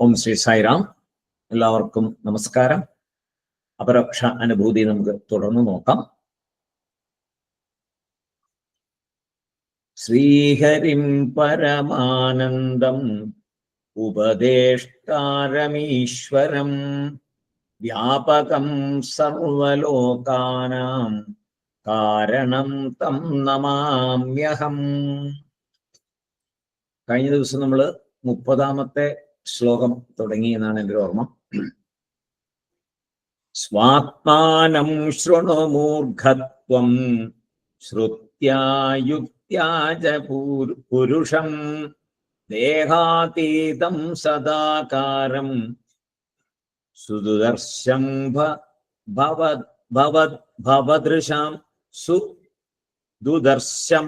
ഓം ശ്രീ സായിറാം. എല്ലാവർക്കും നമസ്കാരം. അപരോക്ഷ അനുഭൂതി നമുക്ക് തുടർന്ന് നോക്കാം. ശ്രീഹരിം പരമാനന്ദം ഉപദേഷ്ടാരമീശ്വരം വ്യാപകം സർവലോകാനാം കാരണം തം നമാമ്യഹം. കഴിഞ്ഞ ദിവസം നമ്മൾ 30-ാമത്തെ ശ്ലോകം തുടങ്ങി എന്നാണ് എൻ്റെ ഓർമ്മ. സ്വാത്മാനം ശൃണു മൂർഖത്വം ശ്രുത്യായുക്ത്യാച പുരുഷം ദേഹാതീതം സദാകാരം സുദർശം ഭവദൃശാം സുദുദർശം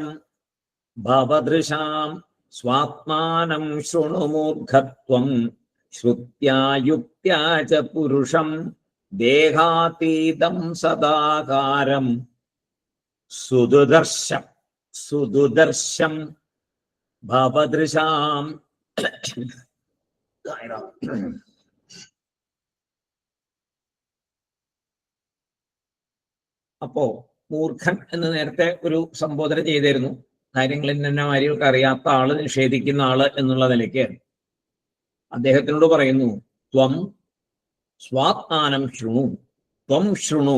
ഭവദൃശാം. സ്വാത്മാനം ശൃണു മൂർഖത്വം ശ്രുത്യായുക്ത്യാച പുരുഷം ദേഹാതീതം സദാകാരം സുദുദർശം ഭവദൃശാം. അപ്പോ മൂർഖൻ എന്ന് നേരത്തെ ഒരു സംബോധന ചെയ്തിരുന്നു. കാര്യങ്ങൾ ഇന്ന കാര്യമൊക്കെ അറിയാത്ത ആള്, നിഷേധിക്കുന്ന ആള് എന്നുള്ള നിലയ്ക്ക് അദ്ദേഹത്തിനോട് പറയുന്നു, ത്വം സ്വാത്മാനം ശൃണു, ത്വം ശൃണു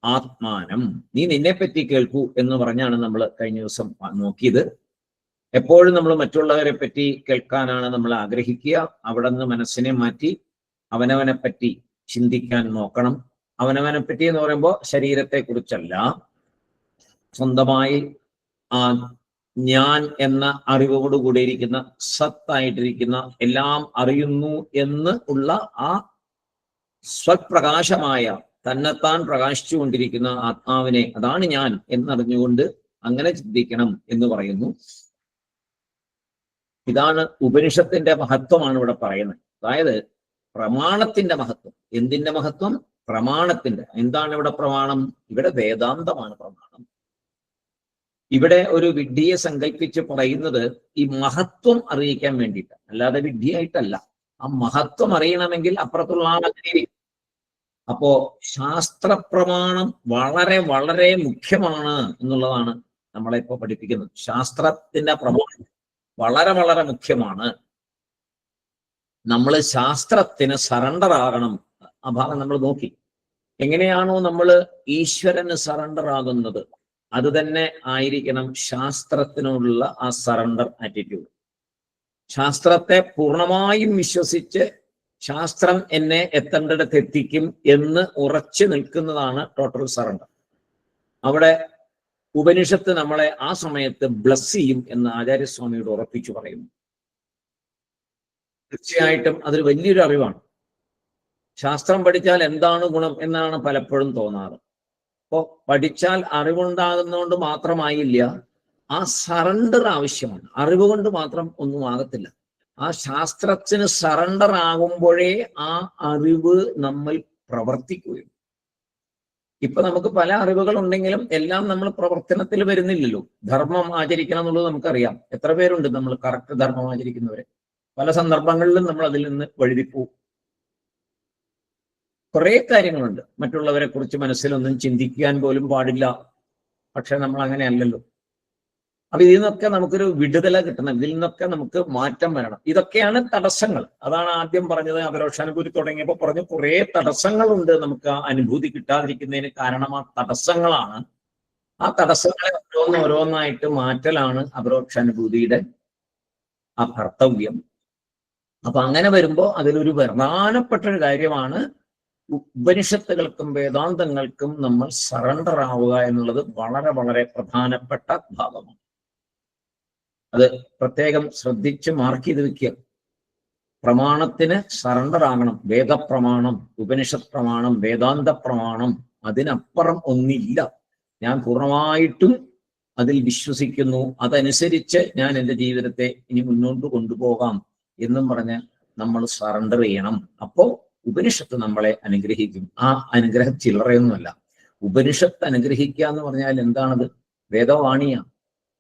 ആത്മാനം, നീ നിന്നെ പറ്റി കേൾക്കൂ എന്ന് പറഞ്ഞാണ് നമ്മൾ കഴിഞ്ഞ ദിവസം നോക്കിയത്. എപ്പോഴും നമ്മൾ മറ്റുള്ളവരെ പറ്റി കേൾക്കാനാണ് നമ്മൾ ആഗ്രഹിക്കുക. അവിടെ നിന്ന് മനസ്സിനെ മാറ്റി അവനവനെ പറ്റി ചിന്തിക്കാൻ നോക്കണം. അവനവനെ പറ്റി എന്ന് പറയുമ്പോൾ ശരീരത്തെ കുറിച്ചല്ല, സ്വന്തമായി ഞാൻ എന്ന അറിവോടുകൂടിയിരിക്കുന്ന സത്തായിട്ടിരിക്കുന്ന എല്ലാം അറിയുന്നു എന്ന് ഉള്ള ആ സ്വപ്രകാശമായ തന്നെത്താൻ പ്രകാശിച്ചു കൊണ്ടിരിക്കുന്ന ആത്മാവിനെ, അതാണ് ഞാൻ എന്നറിഞ്ഞുകൊണ്ട് അങ്ങനെ ചിന്തിക്കണം എന്ന് പറയുന്നു. ഇതാണ് ഉപനിഷത്തിന്റെ മഹത്വമാണ് ഇവിടെ പറയുന്നത്. അതായത് പ്രമാണത്തിന്റെ മഹത്വം. എന്തിന്റെ മഹത്വം? പ്രമാണത്തിന്റെ. എന്താണ് ഇവിടെ പ്രമാണം? ഇവിടെ വേദാന്തമാണ് പ്രമാണം. ഇവിടെ ഒരു വിഡ്ഢിയെ സങ്കല്പിച്ച് പറയുന്നത് ഈ മഹത്വം അറിയിക്കാൻ വേണ്ടിയിട്ട്, അല്ലാതെ വിഡ്ഢിയായിട്ടല്ല. ആ മഹത്വം അറിയണമെങ്കിൽ അപ്പുറത്തുള്ള ആളെ. അപ്പോ ശാസ്ത്രപ്രമാണം വളരെ വളരെ മുഖ്യമാണ് എന്നുള്ളതാണ് നമ്മളെ ഇപ്പൊ പഠിപ്പിക്കുന്നത്. ശാസ്ത്രത്തിന്റെ പ്രമാണം വളരെ വളരെ മുഖ്യമാണ്. നമ്മൾ ശാസ്ത്രത്തിന് സറണ്ടർ ആകണം. ആ ഭാഗം നമ്മൾ നോക്കി. എങ്ങനെയാണോ നമ്മൾ ഈശ്വരന് സറണ്ടർ ആകുന്നത്, അത് തന്നെ ആയിരിക്കണം ശാസ്ത്രത്തിനോടുള്ള ആ സറണ്ടർ ആറ്റിറ്റ്യൂഡ്. ശാസ്ത്രത്തെ പൂർണ്ണമായും വിശ്വസിച്ച് ശാസ്ത്രം എന്നെ എത്തേണ്ടിടത്ത് എത്തിക്കും എന്ന് ഉറച്ചു നിൽക്കുന്നതാണ് ടോട്ടൽ സറണ്ടർ. അവിടെ ഉപനിഷത്ത് നമ്മളെ ആ സമയത്ത് ബ്ലസ് ചെയ്യും എന്ന് ആചാര്യസ്വാമിയോട് ഉറപ്പിച്ചു പറയുന്നു. തീർച്ചയായിട്ടും അതൊരു വലിയൊരു അറിവാണ്. ശാസ്ത്രം പഠിച്ചാൽ എന്താണ് ഗുണം എന്നാണ് പലപ്പോഴും തോന്നാറ്. അപ്പോൾ പഠിച്ചാൽ അറിവുണ്ടാകുന്നതുകൊണ്ട് മാത്രമായില്ല, ആ സറണ്ടർ ആവശ്യമാണ്. അറിവ് കൊണ്ട് മാത്രം ഒന്നും ആകത്തില്ല. ആ ശാസ്ത്രത്തിന് സറണ്ടർ ആകുമ്പോഴേ ആ അറിവ് നമ്മൾ പ്രവർത്തിക്കുകയും. ഇപ്പൊ നമുക്ക് പല അറിവുകൾ ഉണ്ടെങ്കിലും എല്ലാം നമ്മൾ പ്രവർത്തനത്തിൽ വരുന്നില്ലല്ലോ. ധർമ്മം ആചരിക്കണം എന്നുള്ളത് നമുക്കറിയാം. എത്ര പേരുണ്ട് നമ്മൾ കറക്റ്റ് ധർമ്മം ആചരിക്കുന്നവരെ? പല സന്ദർഭങ്ങളിലും നമ്മൾ അതിൽ നിന്ന് വഴുതിപ്പോവും. കുറെ കാര്യങ്ങളുണ്ട്. മറ്റുള്ളവരെ കുറിച്ച് മനസ്സിലൊന്നും ചിന്തിക്കാൻ പോലും പാടില്ല. പക്ഷെ നമ്മൾ അങ്ങനെ അല്ലല്ലോ. അപ്പൊ ഇതിൽ നിന്നൊക്കെ നമുക്കൊരു വിടുതല കിട്ടണം. ഇതിൽ നിന്നൊക്കെ നമുക്ക് മാറ്റം വരണം. ഇതൊക്കെയാണ് തടസ്സങ്ങൾ. അതാണ് ആദ്യം പറഞ്ഞത്. അപരോക്ഷാനുഭൂതി തുടങ്ങിയപ്പോൾ പറഞ്ഞു കുറെ തടസ്സങ്ങളുണ്ട് നമുക്ക് ആ അനുഭൂതി കിട്ടാതിരിക്കുന്നതിന് കാരണം ആ തടസ്സങ്ങളാണ്. ആ തടസ്സങ്ങളെ ഓരോന്നായിട്ട് മാറ്റലാണ് അപരോക്ഷാനുഭൂതിയുടെ ആ കർത്തവ്യം. അപ്പൊ അങ്ങനെ വരുമ്പോൾ അതിലൊരു പ്രധാനപ്പെട്ട ഒരു കാര്യമാണ് ഉപനിഷത്തുകൾക്കും വേദാന്തങ്ങൾക്കും നമ്മൾ സറണ്ടർ ആവുക എന്നുള്ളത് വളരെ വളരെ പ്രധാനപ്പെട്ട ഭാഗമാണ്. അത് പ്രത്യേകം ശ്രദ്ധിച്ച് മാർക്ക് ചെയ്ത് വെക്കുക. പ്രമാണത്തിന് സറണ്ടർ ആകണം. വേദപ്രമാണം, ഉപനിഷത്ത് പ്രമാണം, വേദാന്ത പ്രമാണം, അതിനപ്പുറം ഒന്നില്ല. ഞാൻ പൂർണ്ണമായിട്ടും അതിൽ വിശ്വസിക്കുന്നു, അതനുസരിച്ച് ഞാൻ എൻ്റെ ജീവിതത്തെ ഇനി മുന്നോട്ട് കൊണ്ടുപോകാം എന്നും പറഞ്ഞ് നമ്മൾ സറണ്ടർ ചെയ്യണം. അപ്പോൾ ഉപനിഷത്ത് നമ്മളെ അനുഗ്രഹിക്കും. ആ അനുഗ്രഹം ചില്ലറയൊന്നുമല്ല. ഉപനിഷത്ത് അനുഗ്രഹിക്കുക എന്ന് പറഞ്ഞാൽ എന്താണത്? വേദവാണിയാണ്.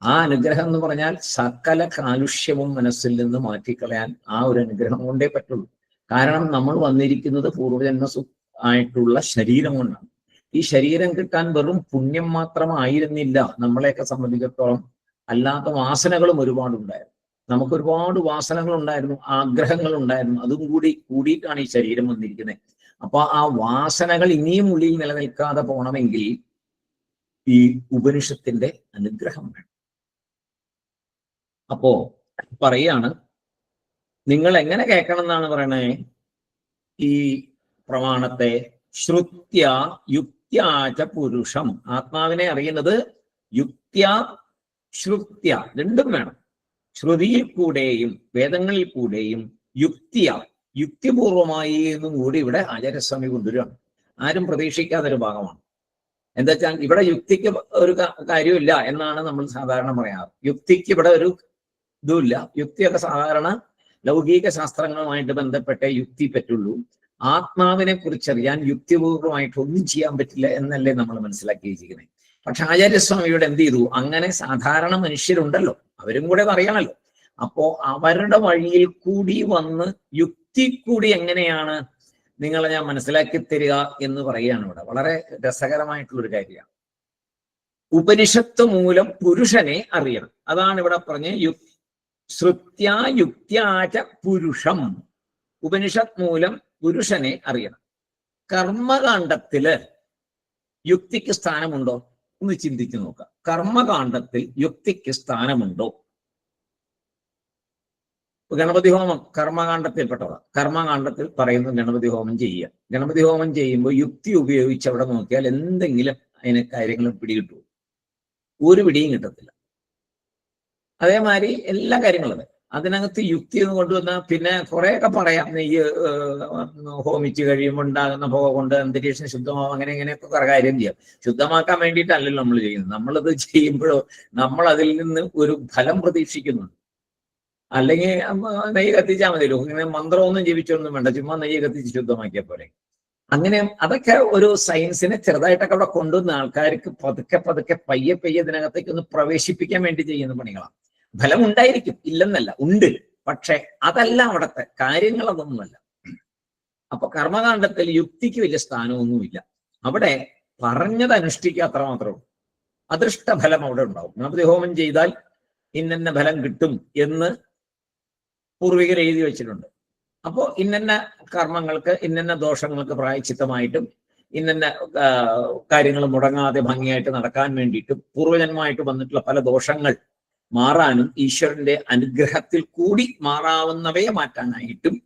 ആ അനുഗ്രഹം എന്ന് പറഞ്ഞാൽ സകല കാലുഷ്യവും മനസ്സിൽ നിന്ന് മാറ്റിക്കളയാൻ ആ ഒരു അനുഗ്രഹം കൊണ്ടേ പറ്റുള്ളൂ. കാരണം നമ്മൾ വന്നിരിക്കുന്നത് പൂർവജന്മ ആയിട്ടുള്ള ശരീരം കൊണ്ടാണ്. ഈ ശരീരം കിട്ടാൻ വെറും പുണ്യം മാത്രമായിരുന്നില്ല നമ്മളെയൊക്കെ സംബന്ധിച്ചിടത്തോളം, അല്ലാത്ത വാസനകളും ഒരുപാടുണ്ടായിരുന്നു. നമുക്ക് ഒരുപാട് വാസനകൾ ഉണ്ടായിരുന്നു, ആഗ്രഹങ്ങൾ ഉണ്ടായിരുന്നു. അതും കൂടിയിട്ടാണ് ഈ ശരീരം വന്നിരിക്കുന്നത്. അപ്പൊ ആ വാസനകൾ ഇനിയും ഉള്ളിൽ നിലനിൽക്കാതെ പോകണമെങ്കിൽ ഈ ഉപനിഷത്തിന്റെ അനുഗ്രഹം വേണം. അപ്പോ പറയാണ്, നിങ്ങൾ എങ്ങനെ കേൾക്കണം എന്നാണ് പറയണേ? ഈ പ്രമാണത്തെ ശ്രുത്യ യുക്ത്യാച പുരുഷം. ആത്മാവിനെ അറിയുന്നത് യുക്ത്യ ശ്രുത്യ രണ്ടും വേണം. ശ്രുതിയിൽ കൂടെയും വേദങ്ങളിൽ കൂടെയും യുക്തിപൂർവമായി എന്നും കൂടി ഇവിടെ ആചാര്യസ്വാമി കൊണ്ടുവരികയാണ്. ആരും പ്രതീക്ഷിക്കാത്തൊരു ഭാഗമാണ്. എന്താ വെച്ചാൽ ഇവിടെ യുക്തിക്ക് ഒരു കാര്യമില്ല എന്നാണ് നമ്മൾ സാധാരണ പറയാറ്. യുക്തിക്ക് ഇവിടെ ഒരു ഇതുമില്ല. യുക്തിയൊക്കെ സാധാരണ ലൗകിക ശാസ്ത്രങ്ങളുമായിട്ട് ബന്ധപ്പെട്ടേ യുക്തി പറ്റുള്ളൂ. ആത്മാവിനെ കുറിച്ചറിയാൻ യുക്തിപൂർവമായിട്ട് ഒന്നും ചെയ്യാൻ പറ്റില്ല എന്നല്ലേ നമ്മൾ മനസ്സിലാക്കി വെച്ചിരിക്കുന്നത്. പക്ഷെ ആചാര്യസ്വാമിയോട് എന്ത് ചെയ്തു? അങ്ങനെ സാധാരണ മനുഷ്യരുണ്ടല്ലോ, അവരും കൂടെ അറിയണല്ലോ. അപ്പോ അവരുടെ വഴിയിൽ കൂടി വന്ന് യുക്തി കൂടി എങ്ങനെയാണ് നിങ്ങളെ ഞാൻ മനസ്സിലാക്കി തരിക എന്ന് പറയുകയാണ് ഇവിടെ. വളരെ രസകരമായിട്ടുള്ളൊരു കാര്യമാണ്. ഉപനിഷത്ത് മൂലം പുരുഷനെ അറിയണം. അതാണ് ഇവിടെ പറഞ്ഞ ശ്രുത്യാ യുക്ത്യാച പുരുഷം. ഉപനിഷത്ത് മൂലം പുരുഷനെ അറിയണം. കർമ്മകാണ്ഡത്തില് യുക്തിക്ക് സ്ഥാനമുണ്ടോ ഒന്ന് ചിന്തിച്ചു നോക്കാം. കർമ്മകാണ്ഡത്തിൽ യുക്തിക്ക് സ്ഥാനമുണ്ടോ? ഗണപതി ഹോമം കർമ്മകാണ്ഡത്തിൽപ്പെട്ടതാണ്. കർമ്മകാണ്ഡത്തിൽ പറയുന്ന ഗണപതി ഹോമം ചെയ്യുക. ഗണപതി ഹോമം ചെയ്യുമ്പോൾ യുക്തി ഉപയോഗിച്ച് അവിടെ നോക്കിയാൽ എന്തെങ്കിലും അതിന് കാര്യങ്ങളും പിടികിട്ടുമോ? ഒരു പിടിയും കിട്ടത്തില്ല. അതേമാതിരി എല്ലാ കാര്യങ്ങളും അതിനകത്ത് യുക്തി എന്ന് കൊണ്ടുവന്നാൽ പിന്നെ കുറേയൊക്കെ പറയാം. നെയ്യ് ഹോമിച്ച് കഴിയുമ്പോൾ ഉണ്ടാകുന്ന പുക കൊണ്ട് അന്തരീക്ഷം ശുദ്ധമാവും, അങ്ങനെ ഇങ്ങനെയൊക്കെ കുറെ കാര്യം ചെയ്യാം. ശുദ്ധമാക്കാൻ വേണ്ടിയിട്ടല്ലല്ലോ നമ്മൾ ചെയ്യുന്നത്. നമ്മളത് ചെയ്യുമ്പോഴോ നമ്മൾ അതിൽ നിന്ന് ഒരു ഫലം പ്രതീക്ഷിക്കുന്നുണ്ട്. അല്ലെങ്കിൽ നെയ്യ് കത്തിച്ചാൽ മതിയല്ലോ, ഇങ്ങനെ മന്ത്രമൊന്നും ജപിച്ചൊന്നും വേണ്ട, ചുമ്മാ നെയ്യ് കത്തിച്ച് ശുദ്ധമാക്കിയ പോലെ. അങ്ങനെ അതൊക്കെ ഒരു സയൻസിനെ ചെറുതായിട്ടൊക്കെ അവിടെ കൊണ്ടുവന്ന ആൾക്കാർക്ക് പതുക്കെ പയ്യെ ഇതിനകത്തേക്ക് ഒന്ന് പ്രവേശിപ്പിക്കാൻ വേണ്ടി ചെയ്യുന്ന പണികളാണ്. ഫലം ഉണ്ടായിരിക്കും, ഇല്ലെന്നല്ല, ഉണ്ട്. പക്ഷെ അതല്ല അവിടുത്തെ കാര്യങ്ങൾ, അതൊന്നുമല്ല. അപ്പൊ കർമ്മകാണ്ഡത്തിൽ യുക്തിക്ക് വലിയ സ്ഥാനമൊന്നുമില്ല. അവിടെ പറഞ്ഞത് അനുഷ്ഠിക്കുക, അത്ര മാത്രമേ ഉള്ളൂ. അദൃഷ്ടഫലം അവിടെ ഉണ്ടാവും. ഗണപതി ഹോമം ചെയ്താൽ ഇന്ന ഫലം കിട്ടും എന്ന് പൂർവികർ എഴുതി വെച്ചിട്ടുണ്ട്. അപ്പോൾ ഇന്ന കർമ്മങ്ങൾക്ക് ഇന്ന ദോഷങ്ങൾക്ക് പ്രായശ്ചിത്തമായിട്ടും ഇന്ന കാര്യങ്ങൾ മുടങ്ങാതെ ഭംഗിയായിട്ട് നടക്കാൻ വേണ്ടിയിട്ടും പൂർവജന്മമായിട്ട് വന്നിട്ടുള്ള പല ദോഷങ്ങൾ മാറാനും ഈശ്വരന്റെ അനുഗ്രഹത്തിൽ കൂടി മാറാവുന്നവയെ മാറ്റാനായിട്ടും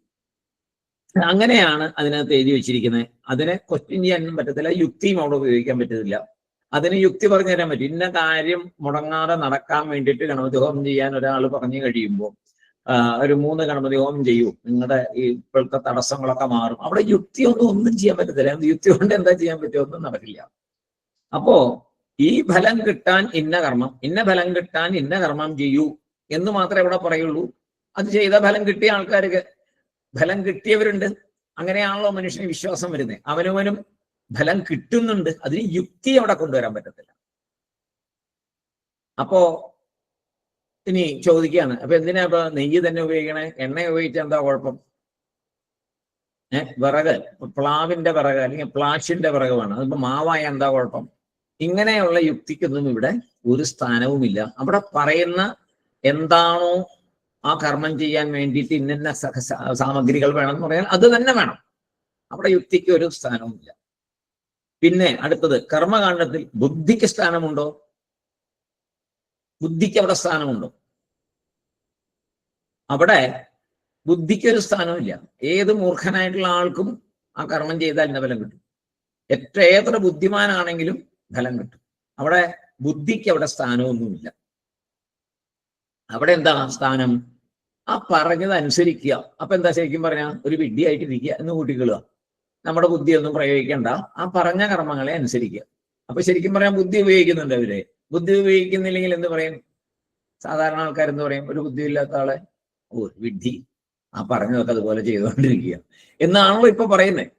അങ്ങനെയാണ് അതിനകത്ത് എഴുതി വെച്ചിരിക്കുന്നത്. അതിനെ ക്വസ്റ്റ്യൻ ചെയ്യാനും പറ്റത്തില്ല, യുക്തിയും അവിടെ ഉപയോഗിക്കാൻ പറ്റത്തില്ല. അതിന് യുക്തി പറഞ്ഞു തരാൻ പറ്റും. ഇന്ന കാര്യം മുടങ്ങാതെ നടക്കാൻ വേണ്ടിയിട്ട് ഗണപതി ഹോമം ചെയ്യാൻ ഒരാൾ പറഞ്ഞു കഴിയുമ്പോൾ ഒരു 3 ഗണപതി ഹോമം ചെയ്യൂ, നിങ്ങളുടെ ഈ ഇപ്പോഴത്തെ തടസ്സങ്ങളൊക്കെ മാറും. അവിടെ യുക്തി ഒന്നും ചെയ്യാൻ പറ്റത്തില്ല. യുക്തി കൊണ്ട് എന്താ ചെയ്യാൻ പറ്റുമോ? ഒന്നും നടക്കില്ല. അപ്പോ ഈ ഫലം കിട്ടാൻ ഇന്ന കർമ്മം, ഇന്ന ഫലം കിട്ടാൻ ഇന്ന കർമ്മം ചെയ്യൂ എന്ന് മാത്രമേ ഇവിടെ പറയുള്ളൂ. അത് ചെയ്ത ഫലം കിട്ടിയ ആൾക്കാർക്ക് ഫലം കിട്ടിയവരുണ്ട്. അങ്ങനെയാണല്ലോ മനുഷ്യന് വിശ്വാസം വരുന്നത്. അവനവനും ഫലം കിട്ടുന്നുണ്ട്. അതിന് യുക്തി അവിടെ കൊണ്ടുവരാൻ പറ്റത്തില്ല. അപ്പോ ഇനി ചോദിക്കുകയാണ്, അപ്പൊ എന്തിനാ ഇപ്പൊ നെയ്യ് തന്നെ ഉപയോഗിക്കണേ? എണ്ണ ഉപയോഗിച്ചാൽ എന്താ കുഴപ്പം? വിറക്, പ്ലാവിന്റെ വിറക് അല്ലെങ്കിൽ പ്ലാഷിന്റെ വിറക് വേണം, അതിപ്പോ മാവായ എന്താ കുഴപ്പം? ഇങ്ങനെയുള്ള യുക്തിക്കൊന്നും ഇവിടെ ഒരു സ്ഥാനവുമില്ല. അവിടെ പറയുന്ന എന്താണോ ആ കർമ്മം ചെയ്യാൻ വേണ്ടിയിട്ട് ഇന്ന സാമഗ്രികൾ വേണം എന്ന് പറയാൻ അത് തന്നെ വേണം. അവിടെ യുക്തിക്ക് ഒരു സ്ഥാനവുമില്ല. പിന്നെ അടുത്തത്, കർമ്മകാണ്ഡത്തിൽ ബുദ്ധിക്ക് സ്ഥാനമുണ്ടോ? ബുദ്ധിക്ക് അവിടെ സ്ഥാനമുണ്ടോ? അവിടെ ബുദ്ധിക്ക് ഒരു സ്ഥാനമില്ല. ഏത് മൂർഖനായിട്ടുള്ള ആൾക്കും ആ കർമ്മം ചെയ്താൽ ഇന്ന ഫലം കിട്ടും. എത്ര ബുദ്ധിമാനാണെങ്കിലും ഫലം കിട്ടും. അവിടെ ബുദ്ധിക്ക് അവിടെ സ്ഥാനമൊന്നുമില്ല. അവിടെ എന്താ സ്ഥാനം? ആ പറഞ്ഞത് അനുസരിക്കുക. അപ്പൊ എന്താ ശരിക്കും പറഞ്ഞാൽ ഒരു വിഡ്ഢിയായിട്ടിരിക്കുക എന്ന് കൂട്ടിക്കൊള്ളുക. നമ്മുടെ ബുദ്ധിയൊന്നും പ്രയോഗിക്കേണ്ട, ആ പറഞ്ഞ കർമ്മങ്ങളെ അനുസരിക്കുക. അപ്പൊ ശരിക്കും പറയാൻ ബുദ്ധി ഉപയോഗിക്കുന്നുണ്ട് അവര്. ബുദ്ധി ഉപയോഗിക്കുന്നില്ലെങ്കിൽ എന്ത് പറയും? സാധാരണ ആൾക്കാരെന്ത് പറയും? ഒരു ബുദ്ധിയില്ലാത്ത ആളെ വിഡ്ഢി, ആ പറഞ്ഞതൊക്കെ അതുപോലെ ചെയ്തുകൊണ്ടിരിക്കുക എന്നാണല്ലോ ഇപ്പൊ പറയുന്നത്.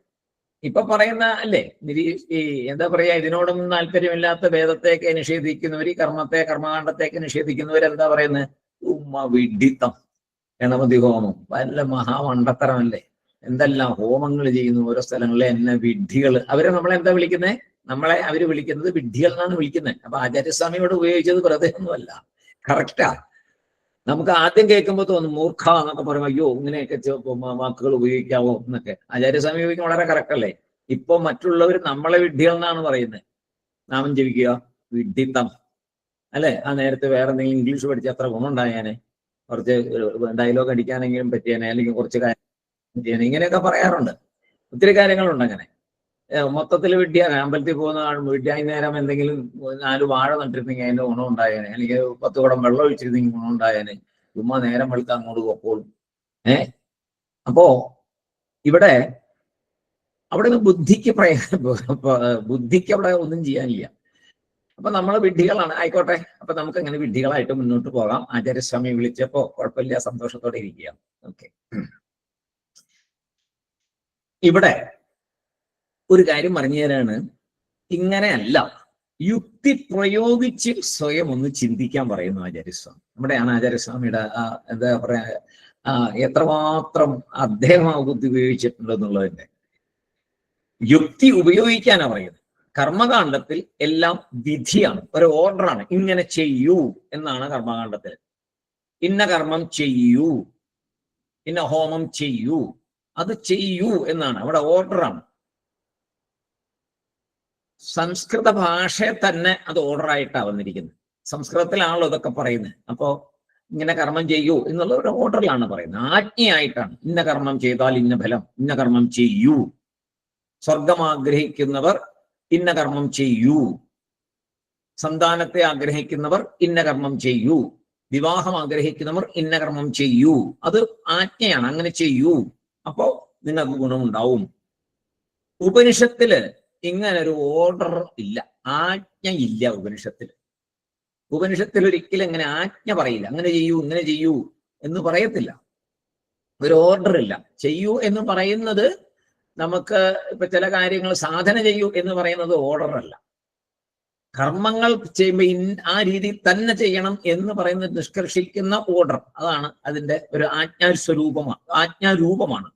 ഇപ്പൊ പറയുന്ന അല്ലേ ഈ എന്താ പറയാ, ഇതിനോടൊന്നും താല്പര്യമില്ലാത്ത വേദത്തെയൊക്കെ നിഷേധിക്കുന്നവർ, കർമ്മത്തെ കർമ്മകാണ്ഡത്തെയൊക്കെ നിഷേധിക്കുന്നവരെന്താ പറയുന്നത്? വിഡ്ഢിത്തം, ഗണപതി ഹോമം വല്ല മഹാമണ്ടത്തരമല്ലേ. എന്തെല്ലാം ഹോമങ്ങൾ ചെയ്യുന്നു ഓരോ സ്ഥലങ്ങളിലെ എന്നെ വിഡ്ഢികൾ. അവരെ നമ്മളെന്താ വിളിക്കുന്നത്? നമ്മളെ അവര് വിളിക്കുന്നത് വിഡ്ഢികൾ എന്നാണ് വിളിക്കുന്നത്. അപ്പൊ ആചാര്യസ്വാമി ഇവിടെ ഉപയോഗിച്ചത് വെറുതെ ഒന്നുമല്ല, കറക്റ്റാ. നമുക്ക് ആദ്യം കേൾക്കുമ്പോൾ തോന്നും മൂർഖ എന്നൊക്കെ പറയുമ്പോൾ അയ്യോ ഇങ്ങനെയൊക്കെ വാക്കുകൾ ഉപയോഗിക്കാവോ എന്നൊക്കെ. ആചാര്യസ്വാമി ഉപയോഗിക്കാൻ വളരെ കറക്റ്റ് അല്ലേ? ഇപ്പൊ മറ്റുള്ളവർ നമ്മളെ വിഡ്ഢികൾ എന്നാണ് പറയുന്നത്. നാമം ജപിക്കുക വിഡ്ഢിത്തം അല്ലെ? ആ നേരത്തെ വേറെ എന്തെങ്കിലും ഇംഗ്ലീഷ് പഠിച്ച അത്ര ഗുണമുണ്ടായാനെ, കുറച്ച് ഡയലോഗ് അടിക്കാനെങ്കിലും പറ്റിയാനെ, അല്ലെങ്കിൽ കുറച്ച് കാര്യം ചെയ്യാനെ, ഇങ്ങനെയൊക്കെ പറയാറുണ്ട്. ഒത്തിരി കാര്യങ്ങളുണ്ട് അങ്ങനെ. മൊത്തത്തിൽ വിഡ്ഢിയാണ്. അമ്പലത്തിൽ പോകുന്ന വിഡ്ഢിയായി നേരം എന്തെങ്കിലും 4 വാഴ നട്ടിരുന്നെങ്കിൽ അതിന്റെ ഗുണം ഉണ്ടായേനെ, അല്ലെങ്കിൽ 10 കുടം വെള്ളം ഒഴിച്ചിരുന്നെങ്കിൽ ഗുണം ഉണ്ടായേനെ. ചുമ്മാ നേരം വെളുത്ത് അങ്ങോട്ട് പോക്കോളും. അപ്പോ ഇവിടെ അവിടെ നിന്ന് ബുദ്ധിക്ക് അവിടെ ഒന്നും ചെയ്യാനില്ല. അപ്പൊ നമ്മൾ വിഡ്ഢികളാണ്. ആയിക്കോട്ടെ, അപ്പൊ നമുക്ക് അങ്ങനെ വിഡ്ഢികളായിട്ട് മുന്നോട്ട് പോകാം. ആചാര്യസ്വാമി വിളിച്ചപ്പോ കുഴപ്പമില്ല, സന്തോഷത്തോടെ ഇരിക്കുക. ഓക്കെ, ഇവിടെ ഒരു കാര്യം പറഞ്ഞു തരാണ്. ഇങ്ങനെയല്ല, യുക്തി പ്രയോഗിച്ച് സ്വയം ഒന്ന് ചിന്തിക്കാൻ പറയുന്നു ആചാര്യസ്വാമി. ഇവിടെയാണ് ആചാര്യസ്വാമിയുടെ എന്താ പറയാ എത്രമാത്രം അദ്ദേഹം ആ ബുദ്ധി ഉപയോഗിച്ചിട്ടുണ്ട് എന്നുള്ളതിന്റെ. യുക്തി ഉപയോഗിക്കാനാണ് പറയുന്നത്. കർമ്മകാണ്ഡത്തിൽ എല്ലാം വിധിയാണ്, ഒരു ഓർഡറാണ്. ഇങ്ങനെ ചെയ്യൂ എന്നാണ് കർമ്മകാണ്ഡത്തിൽ. ഇന്ന കർമ്മം ചെയ്യൂ, ഇന്ന ഹോമം ചെയ്യൂ, അത് ചെയ്യൂ എന്നാണ്. അവിടെ ഓർഡറാണ്. സംസ്കൃത ഭാഷയെ തന്നെ അത് ഓർഡറായിട്ടാണ് വന്നിരിക്കുന്നത്. സംസ്കൃതത്തിലാണല്ലോ ഇതൊക്കെ പറയുന്നത്. അപ്പോ ഇങ്ങനെ കർമ്മം ചെയ്യൂ എന്നുള്ള ഒരു ഓർഡറിലാണ് പറയുന്നത്, ആജ്ഞയായിട്ടാണ്. ഇന്ന കർമ്മം ചെയ്താൽ ഇന്ന ഫലം, ഇന്ന കർമ്മം ചെയ്യൂ. സ്വർഗം ആഗ്രഹിക്കുന്നവർ ഇന്ന കർമ്മം ചെയ്യൂ, സന്താനത്തെ ആഗ്രഹിക്കുന്നവർ ഇന്ന കർമ്മം ചെയ്യൂ, വിവാഹം ആഗ്രഹിക്കുന്നവർ ഇന്ന കർമ്മം ചെയ്യൂ. അത് ആജ്ഞയാണ്, അങ്ങനെ ചെയ്യൂ, അപ്പോ നിങ്ങൾക്ക് ഗുണമുണ്ടാവും. ഉപനിഷത്തില് ഇങ്ങനെ ഒരു ഓർഡർ ഇല്ല, ആജ്ഞ ഇല്ല ഉപനിഷത്തിൽ. ഉപനിഷത്തിൽ ഒരിക്കലും ഇങ്ങനെ ആജ്ഞ പറയില്ല, അങ്ങനെ ചെയ്യൂ ഇങ്ങനെ ചെയ്യൂ എന്ന് പറയത്തില്ല. ഒരു ഓർഡർ ഇല്ല. ചെയ്യൂ എന്ന് പറയുന്നത് നമുക്ക് ഇപ്പൊ ചില കാര്യങ്ങൾ സാധന ചെയ്യൂ എന്ന് പറയുന്നത് ഓർഡർ അല്ല. കർമ്മങ്ങൾ ചെയ്യുമ്പോൾ ആ രീതിയിൽ തന്നെ ചെയ്യണം എന്ന് പറയുന്നത് നിഷ്കർഷിക്കുന്ന ഓർഡർ, അതാണ് അതിന്റെ ഒരു ആജ്ഞാരൂപമാണ്.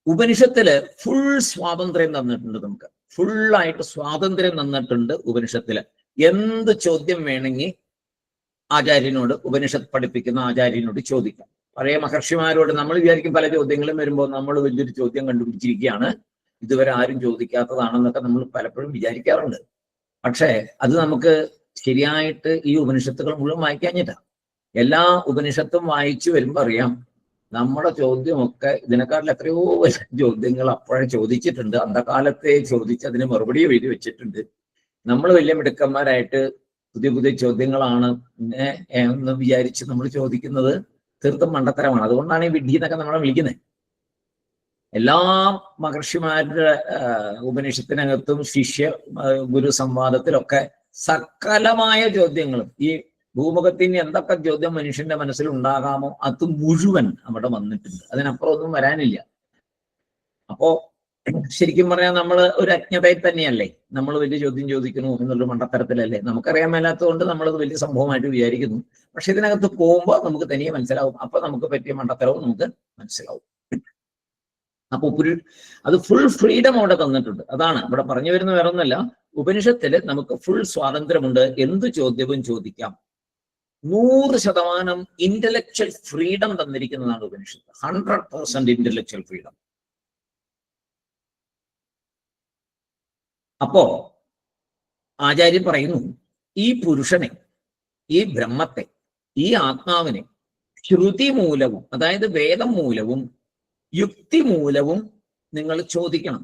ഉപനിഷത്തില് ഫുൾ സ്വാതന്ത്ര്യം തന്നിട്ടുണ്ട്. നമുക്ക് ഫുള്ളായിട്ട് സ്വാതന്ത്ര്യം തന്നിട്ടുണ്ട് ഉപനിഷത്തില്. എന്ത് ചോദ്യം വേണമെങ്കിൽ ആചാര്യനോട്, ഉപനിഷത്ത് പഠിപ്പിക്കുന്ന ആചാര്യനോട് ചോദിക്കാം. പഴയ മഹർഷിമാരോട് നമ്മൾ വിചാരിക്കും പല ചോദ്യങ്ങളും വരുമ്പോൾ നമ്മൾ വലിയൊരു ചോദ്യം കണ്ടുപിടിച്ചിരിക്കുകയാണ്, ഇതുവരെ ആരും ചോദിക്കാത്തതാണെന്നൊക്കെ നമ്മൾ പലപ്പോഴും വിചാരിക്കാറുണ്ട്. പക്ഷേ അത് നമുക്ക് ശരിയായിട്ട് ഈ ഉപനിഷത്തുകൾ മുഴുവൻ വായിക്കാഞ്ഞിട്ടാ. എല്ലാ ഉപനിഷത്തും വായിച്ചു വരുമ്പോൾ അറിയാം നമ്മുടെ ചോദ്യമൊക്കെ ഇതിനെക്കാട്ടിൽ എത്രയോ വലിയ ചോദ്യങ്ങൾ അപ്പോഴേ ചോദിച്ചിട്ടുണ്ട്. അന്ധകാലത്തെ ചോദിച്ച് അതിന് മറുപടി എഴുതി വെച്ചിട്ടുണ്ട്. നമ്മൾ വലിയ മിടുക്കന്മാരായിട്ട് പുതിയ പുതിയ ചോദ്യങ്ങളാണ് എന്ന് വിചാരിച്ച് നമ്മൾ ചോദിക്കുന്നത് തീർത്തും മണ്ടത്തരമാണ്. അതുകൊണ്ടാണ് ഈ വിഡ്ഢി എന്നൊക്കെ നമ്മളെ വിളിക്കുന്നത്. എല്ലാ മഹർഷിമാരുടെ ഉപനിഷത്തിനകത്തും ശിഷ്യ ഗുരു സംവാദത്തിലൊക്കെ സകലമായ ചോദ്യങ്ങളും, ഈ ഭൂമുഖത്തിന് എന്തൊക്കെ ചോദ്യം മനുഷ്യന്റെ മനസ്സിൽ ഉണ്ടാകാമോ അത് മുഴുവൻ അവിടെ വന്നിട്ടുണ്ട്. അതിനപ്പുറം ഒന്നും വരാനില്ല. അപ്പോ ശരിക്കും പറഞ്ഞാൽ നമ്മൾ ഒരു അജ്ഞതയിൽ തന്നെയല്ലേ നമ്മൾ വലിയ ചോദ്യം ചോദിക്കുന്നു എന്നുള്ളൊരു മണ്ടത്തരത്തിലല്ലേ. നമുക്കറിയാൻ മേലാത്തതുകൊണ്ട് നമ്മളത് വലിയ സംഭവമായിട്ട് വിചാരിക്കുന്നു. പക്ഷെ ഇതിനകത്ത് പോകുമ്പോൾ നമുക്ക് തനിയെ മനസ്സിലാവും. അപ്പൊ നമുക്ക് പറ്റിയ മണ്ടത്തരവും നമുക്ക് മനസ്സിലാവും. അപ്പൊ അത് ഫുൾ ഫ്രീഡം അവിടെ തന്നിട്ടുണ്ട്. അതാണ് ഇവിടെ പറഞ്ഞു വരുന്ന വേറെ ഒന്നല്ല. ഉപനിഷത്തില് നമുക്ക് ഫുൾ സ്വാതന്ത്ര്യമുണ്ട്, എന്ത് ചോദ്യവും ചോദിക്കാം. 100% ഇന്റലക്ച്വൽ ഫ്രീഡം തന്നിരിക്കുന്നതാണ് ഉപനിഷത്ത്. 100% ഇന്റലക്ച്വൽ ഫ്രീഡം. അപ്പോ ആചാര്യൻ പറയുന്നു, ഈ പുരുഷനെ, ഈ ബ്രഹ്മത്തെ, ഈ ആത്മാവിനെ ശ്രുതി മൂലവും, അതായത് വേദം മൂലവും യുക്തി മൂലവും നിങ്ങൾ ചോദിക്കണം.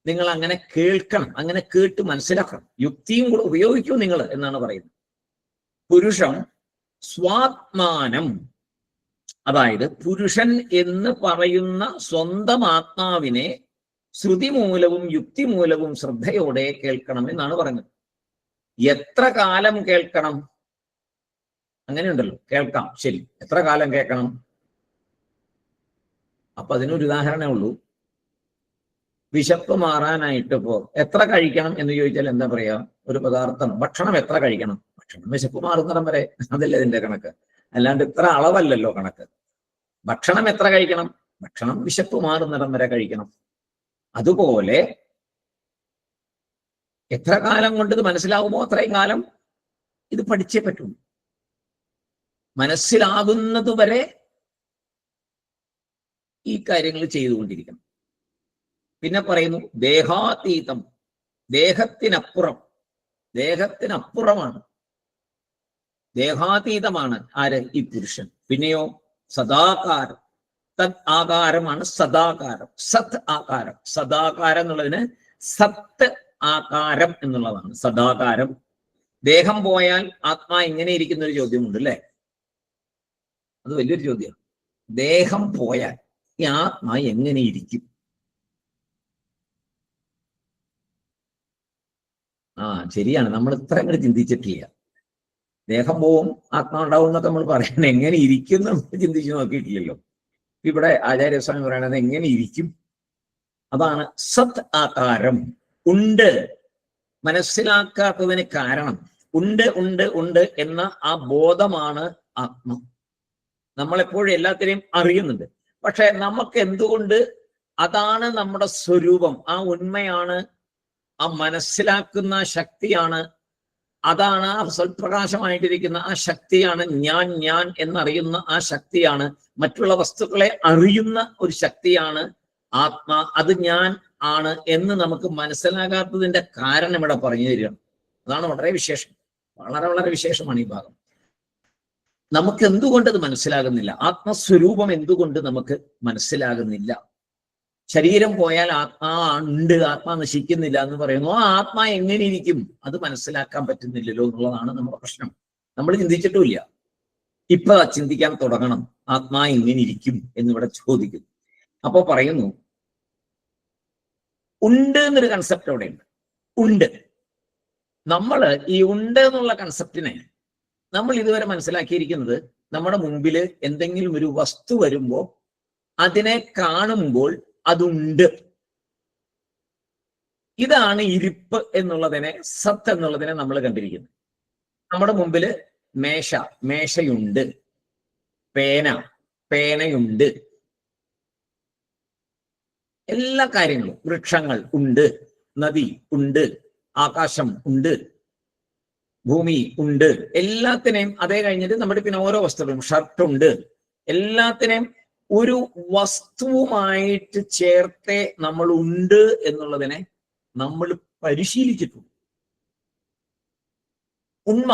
നിങ്ങൾ അങ്ങനെ കേൾക്കണം, അങ്ങനെ കേട്ട് മനസ്സിലാക്കണം. യുക്തിയും കൂടെ ഉപയോഗിക്കൂ നിങ്ങൾ എന്നാണ് പറയുന്നത്. പുരുഷം സ്വാത്മാനം, അതായത് പുരുഷൻ എന്ന് പറയുന്ന സ്വന്തം ആത്മാവിനെ ശ്രുതി മൂലവും യുക്തി മൂലവും ശ്രദ്ധയോടെ കേൾക്കണം എന്നാണ് പറയുന്നത്. എത്ര കാലം കേൾക്കണം? അങ്ങനെയുണ്ടല്ലോ, കേൾക്കാം, ശരി, എത്ര കാലം കേൾക്കണം? അപ്പൊ അതിനൊരു ഉദാഹരണമേ ഉള്ളൂ. വിശപ്പ് മാറാനായിട്ട് ഇപ്പോ എത്ര കഴിക്കണം എന്ന് ചോദിച്ചാൽ എന്താ പറയാ? ഒരു പദാർത്ഥം, ഭക്ഷണം എത്ര കഴിക്കണം? ഭക്ഷണം വിശപ്പ് മാറുന്നിടം വരെ, അതല്ലേ ഇതിന്റെ കണക്ക്. അല്ലാണ്ട് ഇത്ര അളവല്ലല്ലോ കണക്ക്. ഭക്ഷണം എത്ര കഴിക്കണം? ഭക്ഷണം വിശപ്പ് മാറുന്നിടം വരെ കഴിക്കണം. അതുപോലെ എത്ര കാലം കൊണ്ട് ഇത് മനസ്സിലാവുമോ അത്രയും കാലം ഇത് പഠിച്ചേ പറ്റൂ. മനസ്സിലാകുന്നത് വരെ ഈ കാര്യങ്ങൾ ചെയ്തുകൊണ്ടിരിക്കണം. പിന്നെ പറയുന്നു ദേഹാതീതം, ദേഹത്തിനപ്പുറമാണ്, ദേഹാതീതമാണ് ആര്? ഈ പുരുഷൻ. പിന്നെയോ സദാകാരം, തദ് ആകാരമാണ് സദാകാരം, സത് ആകാരം. സദാകാരം എന്നുള്ളതിന് സത്ത് ആകാരം എന്നുള്ളതാണ് സദാകാരം. ദേഹം പോയാൽ ആത്മാ എങ്ങനെ ഇരിക്കുന്ന ഒരു ചോദ്യമുണ്ട് അല്ലേ? അത് വലിയൊരു ചോദ്യമാണ്. ദേഹം പോയാൽ ഈ ആത്മാ എങ്ങനെ ഇരിക്കും? ശരിയാണ്, നമ്മൾ ഇത്ര അങ്ങോട്ട് ചിന്തിച്ചിട്ടില്ല. ദേഹം പോവും ആത്മാവുണ്ടാവും എന്നൊക്കെ നമ്മൾ പറയണത്, എങ്ങനെ ഇരിക്കും നമ്മൾ ചിന്തിച്ചു നോക്കിയിട്ടില്ലല്ലോ. ഇവിടെ ആചാര്യസ്വാമി പറയണത് എങ്ങനെ ഇരിക്കും, അതാണ് സത് ആകാരം. ഉണ്ട്, മനസ്സിലാക്കാത്തതിന് കാരണം ഉണ്ട് ഉണ്ട് ഉണ്ട് എന്ന ആ ബോധമാണ് ആത്മ. നമ്മളെപ്പോഴും എല്ലാത്തിനെയും അറിയുന്നുണ്ട്, പക്ഷെ നമുക്ക് എന്തുകൊണ്ട് അതാണ് നമ്മുടെ സ്വരൂപം, ആ ഉണ്മയാണ്, ആ മനസ്സിലാക്കുന്ന ശക്തിയാണ്, അതാണ് ആ സ്വൽപ്രകാശമായിട്ടിരിക്കുന്ന ആ ശക്തിയാണ്, ഞാൻ എന്നറിയുന്ന ആ ശക്തിയാണ്, മറ്റുള്ള വസ്തുക്കളെ അറിയുന്ന ഒരു ശക്തിയാണ് ആത്മാ, അത് ഞാൻ ആണ് എന്ന് നമുക്ക് മനസ്സിലാകാത്തതിന്റെ കാരണം ഇവിടെ പറഞ്ഞു തരികയാണ്. അതാണ് വളരെ വിശേഷം, വളരെ വളരെ വിശേഷമാണ് ഈ ഭാഗം. നമുക്ക് എന്തുകൊണ്ട് അത് മനസ്സിലാകുന്നില്ല? ആത്മസ്വരൂപം എന്തുകൊണ്ട് നമുക്ക് മനസ്സിലാകുന്നില്ല? ശരീരം പോയാൽ ആത്മാ ഉണ്ട്, ആത്മാ നശിക്കുന്നില്ല എന്ന് പറയുന്നു. ആ ആത്മാ എങ്ങനെ ഇരിക്കും? അത് മനസ്സിലാക്കാൻ പറ്റുന്നില്ലല്ലോ എന്നുള്ളതാണ് നമ്മുടെ പ്രശ്നം. നമ്മൾ ചിന്തിച്ചിട്ടുമില്ല, ഇപ്പൊ ചിന്തിക്കാൻ തുടങ്ങണം. ആത്മാ എങ്ങനെ ഇരിക്കും എന്നിവിടെ ചോദിക്കുന്നു. അപ്പൊ പറയുന്നു ഉണ്ട് എന്നൊരു കൺസെപ്റ്റ് അവിടെ ഉണ്ട്. ഉണ്ട്, നമ്മൾ ഈ ഉണ്ട് എന്നുള്ള കൺസെപ്റ്റിനെ നമ്മൾ ഇതുവരെ മനസ്സിലാക്കിയിരിക്കുന്നത്, നമ്മുടെ മുമ്പിൽ എന്തെങ്കിലും ഒരു വസ്തു വരുമ്പോൾ അതിനെ കാണുമ്പോൾ അതുണ്ട്, ഇതാണ് ഇരിപ്പ് എന്നുള്ളതിനെ, സത്ത് എന്നുള്ളതിനെ നമ്മൾ കണ്ടിരിക്കുന്നത്. നമ്മുടെ മുമ്പിൽ മേശയുണ്ട്, പേനയുണ്ട്, എല്ലാ കാര്യങ്ങളും, വൃക്ഷങ്ങൾ ഉണ്ട്, നദി ഉണ്ട്, ആകാശം ഉണ്ട്, ഭൂമി ഉണ്ട്, എല്ലാത്തിനെയും അതേ കഴിഞ്ഞിട്ട് നമ്മുടെ പിന്നെ ഓരോ വസ്തുക്കളും, ഷർട്ടുണ്ട്, എല്ലാത്തിനെയും ഒരു വസ്തുവുമായിട്ട് ചേർത്തേ നമ്മൾ ഉണ്ട് എന്നുള്ളതിനെ നമ്മൾ പരിശീലിച്ചിട്ടുണ്ട്. ഉണ്മ,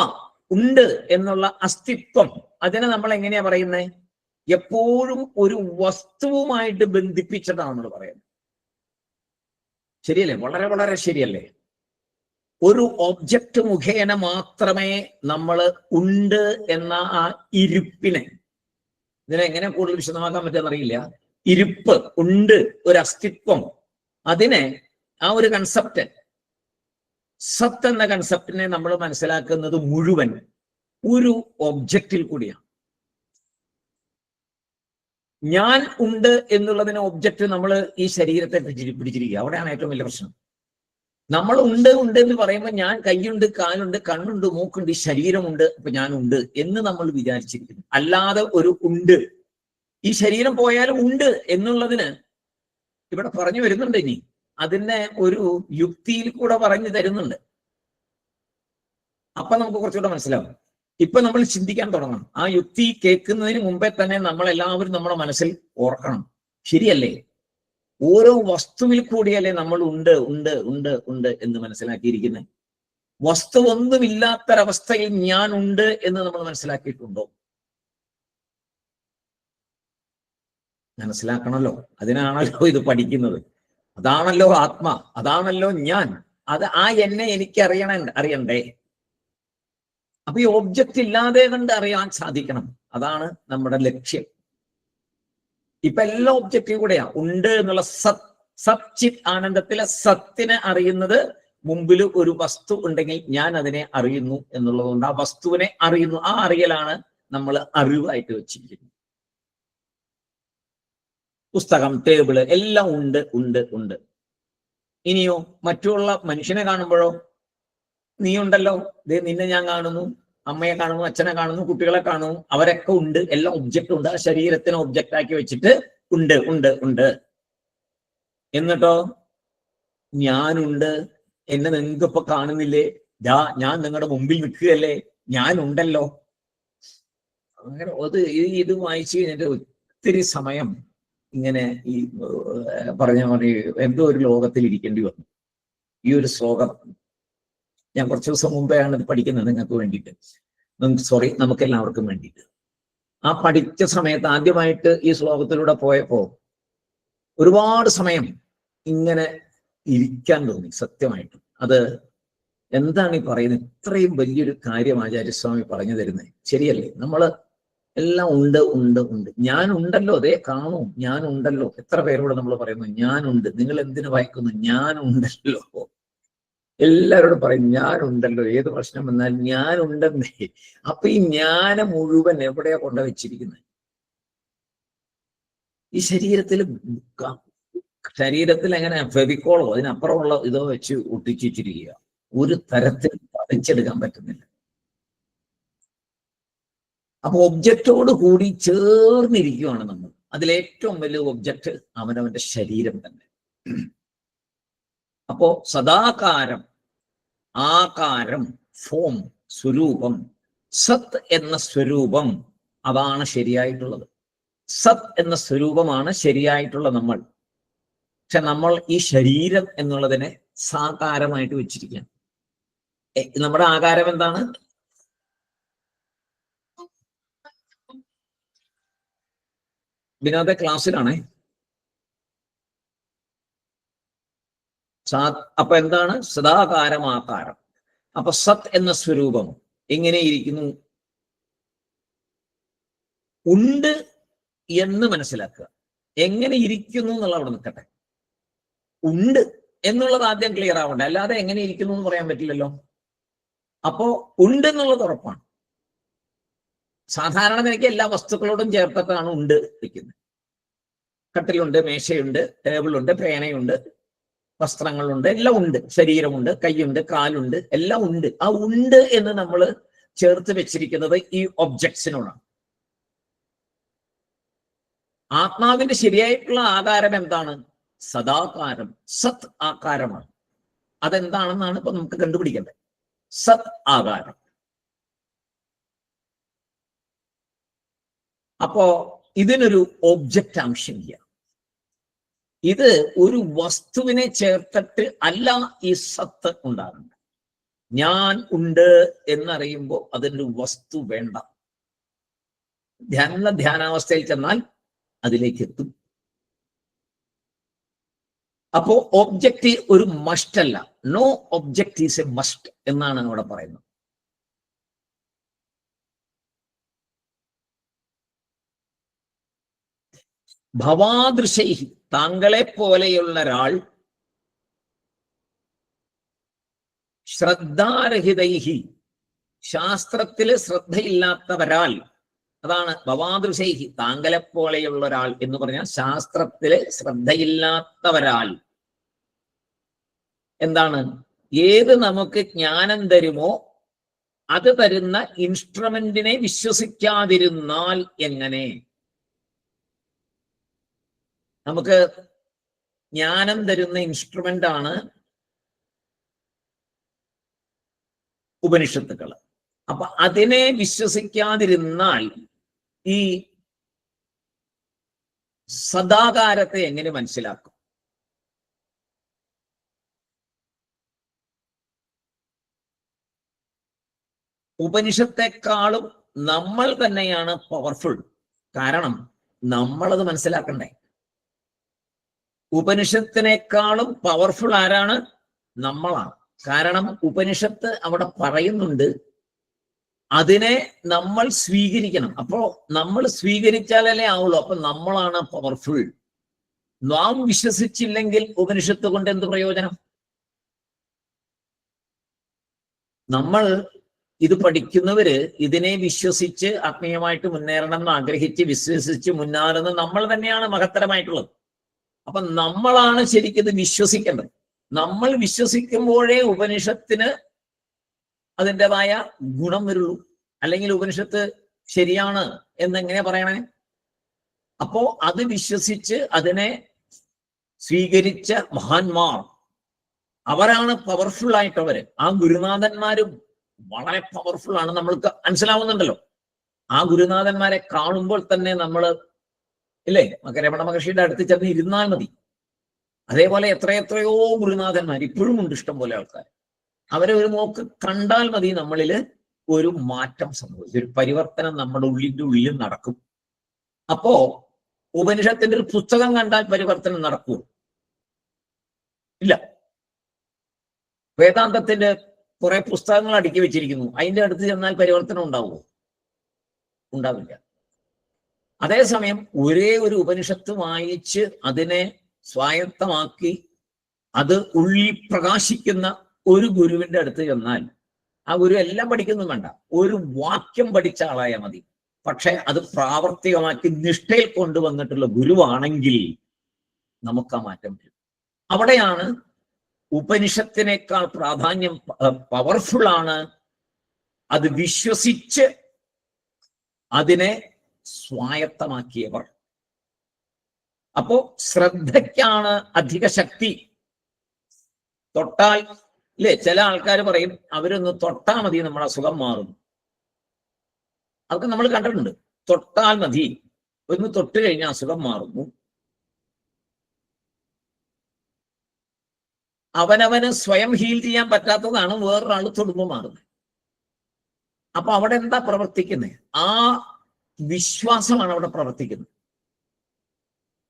ഉണ്ട് എന്നുള്ള അസ്തിത്വം, അതിനെ നമ്മൾ എങ്ങനെയാ പറയുന്നത്? എപ്പോഴും ഒരു വസ്തുവുമായിട്ട് ബന്ധിപ്പിച്ചതാണ് നമ്മൾ പറയുന്നത്. ശരിയല്ലേ? വളരെ വളരെ ശരിയല്ലേ? ഒരു ഒബ്ജക്റ്റ് മുഖേന മാത്രമേ നമ്മൾ ഉണ്ട് എന്ന ആ ഇരുപ്പിനെ, ഇതിനെങ്ങനെ കൂടുതൽ വിശദമാക്കാൻ പറ്റുമെന്നറിയില്ല, ഇരുപ്പ്, ഉണ്ട്, ഒരു അസ്തിത്വം, അതിനെ, ആ ഒരു കൺസെപ്റ്റ്, സത്ത് എന്ന കൺസെപ്റ്റിനെ നമ്മൾ മനസ്സിലാക്കുന്നത് മുഴുവൻ ഒരു ഒബ്ജക്റ്റിൽ കൂടിയാണ്. ഞാൻ ഉണ്ട് എന്നുള്ളതിന് ഒബ്ജക്റ്റ് നമ്മൾ ഈ ശരീരത്തെ പിടിച്ചിരിക്കുക. അവിടെയാണ് ഏറ്റവും വലിയ പ്രശ്നം. നമ്മൾ ഉണ്ട് എന്ന് പറയുമ്പോൾ ഞാൻ കൈയുണ്ട്, കാലുണ്ട്, കണ്ണുണ്ട്, മൂക്കുണ്ട്, ഈ ശരീരമുണ്ട്, അപ്പൊ ഞാനുണ്ട് എന്ന് നമ്മൾ വിചാരിച്ചിരിക്കുന്നു. അല്ലാതെ ഒരു ഉണ്ട്, ഈ ശരീരം പോയാലും ഉണ്ട് എന്നുള്ളതിന് ഇവിടെ പറഞ്ഞു വരുന്നുണ്ട്. ഇനി അതിനെ ഒരു യുക്തിയിൽ കൂടെ പറഞ്ഞു തരുന്നുണ്ട്. അപ്പൊ നമുക്ക് കുറച്ചുകൂടെ മനസ്സിലാവും. ഇപ്പൊ നമ്മൾ ചിന്തിക്കാൻ തുടങ്ങണം. ആ യുക്തി കേൾക്കുന്നതിന് മുമ്പേ തന്നെ നമ്മളെല്ലാവരും നമ്മുടെ മനസ്സിൽ ഓർക്കണം, ശരിയല്ലേ? ഓരോ വസ്തുവിൽ കൂടിയല്ലേ നമ്മൾ ഉണ്ട് ഉണ്ട് ഉണ്ട് ഉണ്ട് എന്ന് മനസ്സിലാക്കിയിരിക്കുന്നത്. വസ്തു ഒന്നുമില്ലാത്തൊരവസ്ഥയിൽ ഞാൻ ഉണ്ട് എന്ന് നമ്മൾ മനസ്സിലാക്കിയിട്ടുണ്ടോ? മനസ്സിലാക്കണമല്ലോ, അതിനാണല്ലോ ഇത് പഠിക്കുന്നത്. അതാണല്ലോ ആത്മ, അതാണല്ലോ ഞാൻ. അത് ആ എന്നെ എനിക്ക് അറിയണ്ടേ? അപ്പൊ ഈ ഒബ്ജക്റ്റ് ഇല്ലാതെ കണ്ട് അറിയാൻ സാധിക്കണം. അതാണ് നമ്മുടെ ലക്ഷ്യം. ഇപ്പൊ എല്ലാ ഒബ്ജക്റ്റും കൂടെയാ ഉണ്ട് എന്നുള്ള സച്ചിത് ആനന്ദത്തിലെ സത്തിനെ അറിയുന്നത്. മുമ്പിൽ ഒരു വസ്തു ഉണ്ടെങ്കിൽ ഞാൻ അതിനെ അറിയുന്നു എന്നുള്ളതുകൊണ്ട് ആ വസ്തുവിനെ അറിയുന്നു. ആ അറിയലാണ് നമ്മൾ അറിവായിട്ട് വെച്ചിരിക്കുന്നത്. പുസ്തകം, ടേബിള് എല്ലാം ഉണ്ട് ഉണ്ട് ഉണ്ട്. ഇനിയോ മറ്റുള്ള മനുഷ്യനെ കാണുമ്പോഴോ, നീ ഉണ്ടല്ലോ, നിന്നെ ഞാൻ കാണുന്നു, അമ്മയെ കാണുന്നു, അച്ഛനെ കാണുന്നു, കുട്ടികളെ കാണുന്നു, അവരൊക്കെ ഉണ്ട്, എല്ലാം ഒബ്ജക്റ്റ് ഉണ്ട്. ആ ശരീരത്തിനെ ഒബ്ജക്റ്റ് ആക്കി വെച്ചിട്ട് ഉണ്ട് ഉണ്ട് ഉണ്ട്. എന്നിട്ടോ ഞാനുണ്ട്, എന്നെ നിങ്ങൾക്ക് ഇപ്പൊ കാണുന്നില്ലേ, ഞാൻ നിങ്ങളുടെ മുമ്പിൽ നിൽക്കുകയല്ലേ, ഞാനുണ്ടല്ലോ. അങ്ങനെ ഇത് വായിച്ചു കഴിഞ്ഞിട്ട് ഒത്തിരി സമയം ഇങ്ങനെ ഈ പറഞ്ഞ മതി എന്തോ ഒരു ലോകത്തിൽ ഇരിക്കേണ്ടി വന്നു. ഈ ഒരു ശ്ലോകം ഞാൻ കുറച്ച് ദിവസം മുമ്പെയാണ് ഇത് പഠിക്കുന്നത് നിങ്ങൾക്ക് വേണ്ടിയിട്ട്, സോറി നമുക്ക് എല്ലാവർക്കും വേണ്ടിയിട്ട്. ആ പഠിച്ച സമയത്ത് ആദ്യമായിട്ട് ഈ ശ്ലോകത്തിലൂടെ പോയപ്പോ ഒരുപാട് സമയം ഇങ്ങനെ ഇരിക്കാൻ തോന്നി സത്യമായിട്ടും. അത് എന്താണ് ഈ പറയുന്നത്, ഇത്രയും വലിയൊരു കാര്യം ആചാര്യസ്വാമി പറഞ്ഞു തരുന്നത് ശരിയല്ലേ? നമ്മള് എല്ലാം ഉണ്ട് ഉണ്ട് ഉണ്ട്, ഞാനുണ്ടല്ലോ, അതേ കാണൂ, ഞാനുണ്ടല്ലോ. എത്ര പേരോട് നമ്മൾ പറയുന്നു ഞാനുണ്ട്, നിങ്ങൾ എന്തിനു വായിക്കുന്നു, ഞാനുണ്ടല്ലോ. എല്ലാവരോടും പറയും ഞാനുണ്ടല്ലോ, ഏത് പ്രശ്നം വന്നാലും ഞാനുണ്ടെന്നേ. അപ്പൊ ഈ ജ്ഞാനം മുഴുവൻ എവിടെയാ കൊണ്ടുവച്ചിരിക്കുന്നത്? ഈ ശരീരത്തിൽ എങ്ങനെ ഫെവിക്കോളോ അതിനപ്പുറമുള്ള ഇതോ വെച്ച് ഒട്ടിച്ചിരിക്കുക, ഒരു തരത്തിൽ പതിച്ചെടുക്കാൻ പറ്റുന്നില്ല. അപ്പൊ ഒബ്ജക്റ്റോട് കൂടി ചേർന്നിരിക്കുകയാണ് നമ്മൾ. അതിലേറ്റവും വലിയ ഒബ്ജക്റ്റ് അവനവന്റെ ശരീരം തന്നെ. അപ്പോ സദാകാരം, ആകാരം, ഫോം, സ്വരൂപം, സത് എന്ന സ്വരൂപം, അതാണ് ശരിയായിട്ടുള്ളത്. സത് എന്ന സ്വരൂപമാണ് ശരിയായിട്ടുള്ള നമ്മൾ. പക്ഷെ നമ്മൾ ഈ ശരീരം എന്നുള്ളതിനെ സാകാരമായിട്ട് വെച്ചിരിക്കുകയാണ്. നമ്മുടെ ആകാരം എന്താണ്? വിനോദ ക്ലാസ്സിലാണേ. അപ്പൊ എന്താണ് സദാകാരം, ആകാരം. അപ്പൊ സത് എന്ന സ്വരൂപം എങ്ങനെയിരിക്കുന്നു? ഉണ്ട് എന്ന് മനസ്സിലാക്കുക. എങ്ങനെ ഇരിക്കുന്നു എന്നുള്ള അവിടെ നിൽക്കട്ടെ. ഉണ്ട് എന്നുള്ളത് ആദ്യം ക്ലിയർ ആവണ്ടേ, അല്ലാതെ എങ്ങനെ ഇരിക്കുന്നു എന്ന് പറയാൻ പറ്റില്ലല്ലോ. അപ്പോ ഉണ്ട് എന്നുള്ളത് ഉറപ്പാണ്. സാധാരണ നിലയ്ക്ക് എല്ലാ വസ്തുക്കളോടും ചേർത്തിട്ടാണ് ഉണ്ട് ഇരിക്കുന്നത്. കട്ടിലുണ്ട്, മേശയുണ്ട്, ടേബിളുണ്ട്, പേനയുണ്ട്, വസ്ത്രങ്ങളുണ്ട്, എല്ലാം ഉണ്ട്. ശരീരമുണ്ട്, കൈയുണ്ട്, കാലുണ്ട്, എല്ലാം ഉണ്ട്. ആ ഉണ്ട് എന്ന് നമ്മൾ ചേർത്ത് വെച്ചിരിക്കുന്നത് ഈ ഒബ്ജക്ട്സിനോടാണ്. ആത്മാവിന്റെ ശരിയായിട്ടുള്ള ആകാരം എന്താണ്? സദാകാരം, സത് ആകാരമാണ്. അതെന്താണെന്നാണ് ഇപ്പൊ നമുക്ക് കണ്ടുപിടിക്കേണ്ടത്. സത് ആകാരം. അപ്പോ ഇതിനൊരു ഒബ്ജക്റ്റ് ആവശ്യമില്ല. ഇത് ഒരു വസ്തുവിനെ ചേർത്തിട്ട് അല്ല ഈ സത്ത് ഉണ്ടാകുന്നത്. ഞാൻ ഉണ്ട് എന്നറിയുമ്പോൾ അതിനൊരു വസ്തു വേണ്ട. ധ്യാനാവസ്ഥയിൽ ചെന്നാൽ അതിലേക്ക് എത്തും. അപ്പോ ഒബ്ജക്റ്റ് ഒരു മസ്റ്റ് അല്ല. No object is a must എന്നാണ് അവിടെ പറയുന്നത്. ഭവാദൃശൈഹി, താങ്കളെ പോലെയുള്ള ഒരാൾ, ശ്രദ്ധാരഹിതൈഹി, ശാസ്ത്രത്തില് ശ്രദ്ധയില്ലാത്തവരാൽ, അതാണ് ഭവാദൃശൈഹി, താങ്കളെ പോലെയുള്ള ഒരാൾ എന്ന് പറഞ്ഞാൽ ശാസ്ത്രത്തില് ശ്രദ്ധയില്ലാത്തവരാൽ. എന്താണ്? ഏത് നമുക്ക് ജ്ഞാനം തരുമോ അത് തരുന്ന ഇൻസ്ട്രുമെന്റിനെ വിശ്വസിക്കാതിരുന്നാൽ എങ്ങനെ? നമുക്ക് ജ്ഞാനം തരുന്ന ഇൻസ്ട്രുമെന്റ് ആണ് ഉപനിഷത്തുക്കൾ. അപ്പൊ അതിനെ വിശ്വസിക്കാതിരുന്നാൽ ഈ സദാകാരത്തെ എങ്ങനെ മനസ്സിലാക്കും? ഉപനിഷത്തെക്കാളും നമ്മൾ തന്നെയാണ് പവർഫുൾ. കാരണം നമ്മളത് മനസ്സിലാക്കണ്ടേ. ഉപനിഷത്തിനേക്കാളും പവർഫുൾ ആരാണ്? നമ്മളാണ്. കാരണം ഉപനിഷത്ത് അവിടെ പറയുന്നുണ്ട്, അതിനെ നമ്മൾ സ്വീകരിക്കണം. അപ്പോ നമ്മൾ സ്വീകരിച്ചാലല്ലേ ആവുള്ളൂ. അപ്പൊ നമ്മളാണ് പവർഫുൾ. നാം വിശ്വസിച്ചില്ലെങ്കിൽ ഉപനിഷത്ത് കൊണ്ട് എന്ത് പ്രയോജനം? നമ്മൾ ഇത് പഠിക്കുന്നവര് ഇതിനെ വിശ്വസിച്ച് ആത്മീയമായിട്ട് മുന്നേറണം എന്ന് ആഗ്രഹിച്ച് വിശ്വസിച്ച് മുന്നേറുന്നത് നമ്മൾ തന്നെയാണ് മഹത്തരമായിട്ടുള്ളത്. അപ്പൊ നമ്മളാണ് ശരിക്കും വിശ്വസിക്കേണ്ടത്. നമ്മൾ വിശ്വസിക്കുമ്പോഴേ ഉപനിഷത്തിന് അതിൻ്റെതായ ഗുണം വരുള്ളൂ. അല്ലെങ്കിൽ ഉപനിഷത്ത് ശരിയാണ് എന്നെങ്ങനെ പറയണേ? അപ്പോ അത് വിശ്വസിച്ച് അതിനെ സ്വീകരിച്ച മഹാന്മാർ അവരാണ് പവർഫുൾ ആയിട്ടവര്. ആ ഗുരുനാഥന്മാരും വളരെ പവർഫുൾ ആണ്, നമ്മൾക്ക് മനസ്സിലാവുന്നുണ്ടല്ലോ. ആ ഗുരുനാഥന്മാരെ കാണുമ്പോൾ തന്നെ നമ്മൾ ഇല്ലേ, രമണ മഹർഷിയുടെ അടുത്ത് ചെന്ന് ഇരുന്നാൽ മതി. അതേപോലെ എത്രയെത്രയോ ഗുരുനാഥന്മാർ ഇപ്പോഴും ഉണ്ട്, ഇഷ്ടം പോലെ ആൾക്കാർ. അവരെ ഒരു നോക്ക് കണ്ടാൽ മതി, നമ്മളില് ഒരു മാറ്റം സംഭവിക്കും, ഒരു പരിവർത്തനം നമ്മുടെ ഉള്ളിന്റെ ഉള്ളിൽ നടക്കും. അപ്പോ ഉപനിഷത്തിന്റെ ഒരു പുസ്തകം കണ്ടാൽ പരിവർത്തനം നടക്കുമോ? ഇല്ല. വേദാന്തത്തിന്റെ കുറെ പുസ്തകങ്ങൾ അടുക്കി വെച്ചിരിക്കുന്നു, അതിന്റെ അടുത്ത് ചെന്നാൽ പരിവർത്തനം ഉണ്ടാവുമോ? ഉണ്ടാവില്ല. അതേസമയം ഒരേ ഒരു ഉപനിഷത്ത് വായിച്ച് അതിനെ സ്വായത്തമാക്കി അത് ഉള്ളിൽ പ്രകാശിക്കുന്ന ഒരു ഗുരുവിന്റെ അടുത്ത് ചെന്നാൽ ആ ഗുരു എല്ലാം പഠിക്കൊന്നും വേണ്ട, ഒരു വാക്യം പഠിച്ച ആളായാൽ മതി. പക്ഷെ അത് പ്രാവർത്തികമാക്കി നിഷ്ഠയിൽ കൊണ്ടുവന്നിട്ടുള്ള ഗുരുവാണെങ്കിൽ നമുക്ക് ആ മാറ്റം വരും. അവിടെയാണ് ഉപനിഷത്തിനേക്കാൾ പ്രാധാന്യം, പവർഫുൾ ആണ് അത് വിശ്വസിച്ച് അതിനെ സ്വായത്തമാക്കിയവർ. അപ്പോ ശ്രദ്ധയ്ക്കാണ് അധിക ശക്തി. തൊട്ടാൽ ഇല്ലേ, ചില ആൾക്കാർ പറയും അവരൊന്ന് തൊട്ടാ മതി നമ്മുടെ അസുഖം മാറും. അതൊക്കെ നമ്മൾ കണ്ടിട്ടുണ്ട്. തൊട്ടാൽ മതി, ഒന്ന് തൊട്ട് കഴിഞ്ഞാൽ അസുഖം മാറുന്നു. അവനവന് സ്വയം ഹീൽ ചെയ്യാൻ പറ്റാത്തതാണ് വേറൊരാൾ തൊടുമ്പോൾ മാറുന്നത്. അപ്പൊ അവിടെ എന്താ പ്രവർത്തിക്കുന്നത്? ആ വിശ്വാസമാണ് അവിടെ പ്രവർത്തിക്കുന്നത്.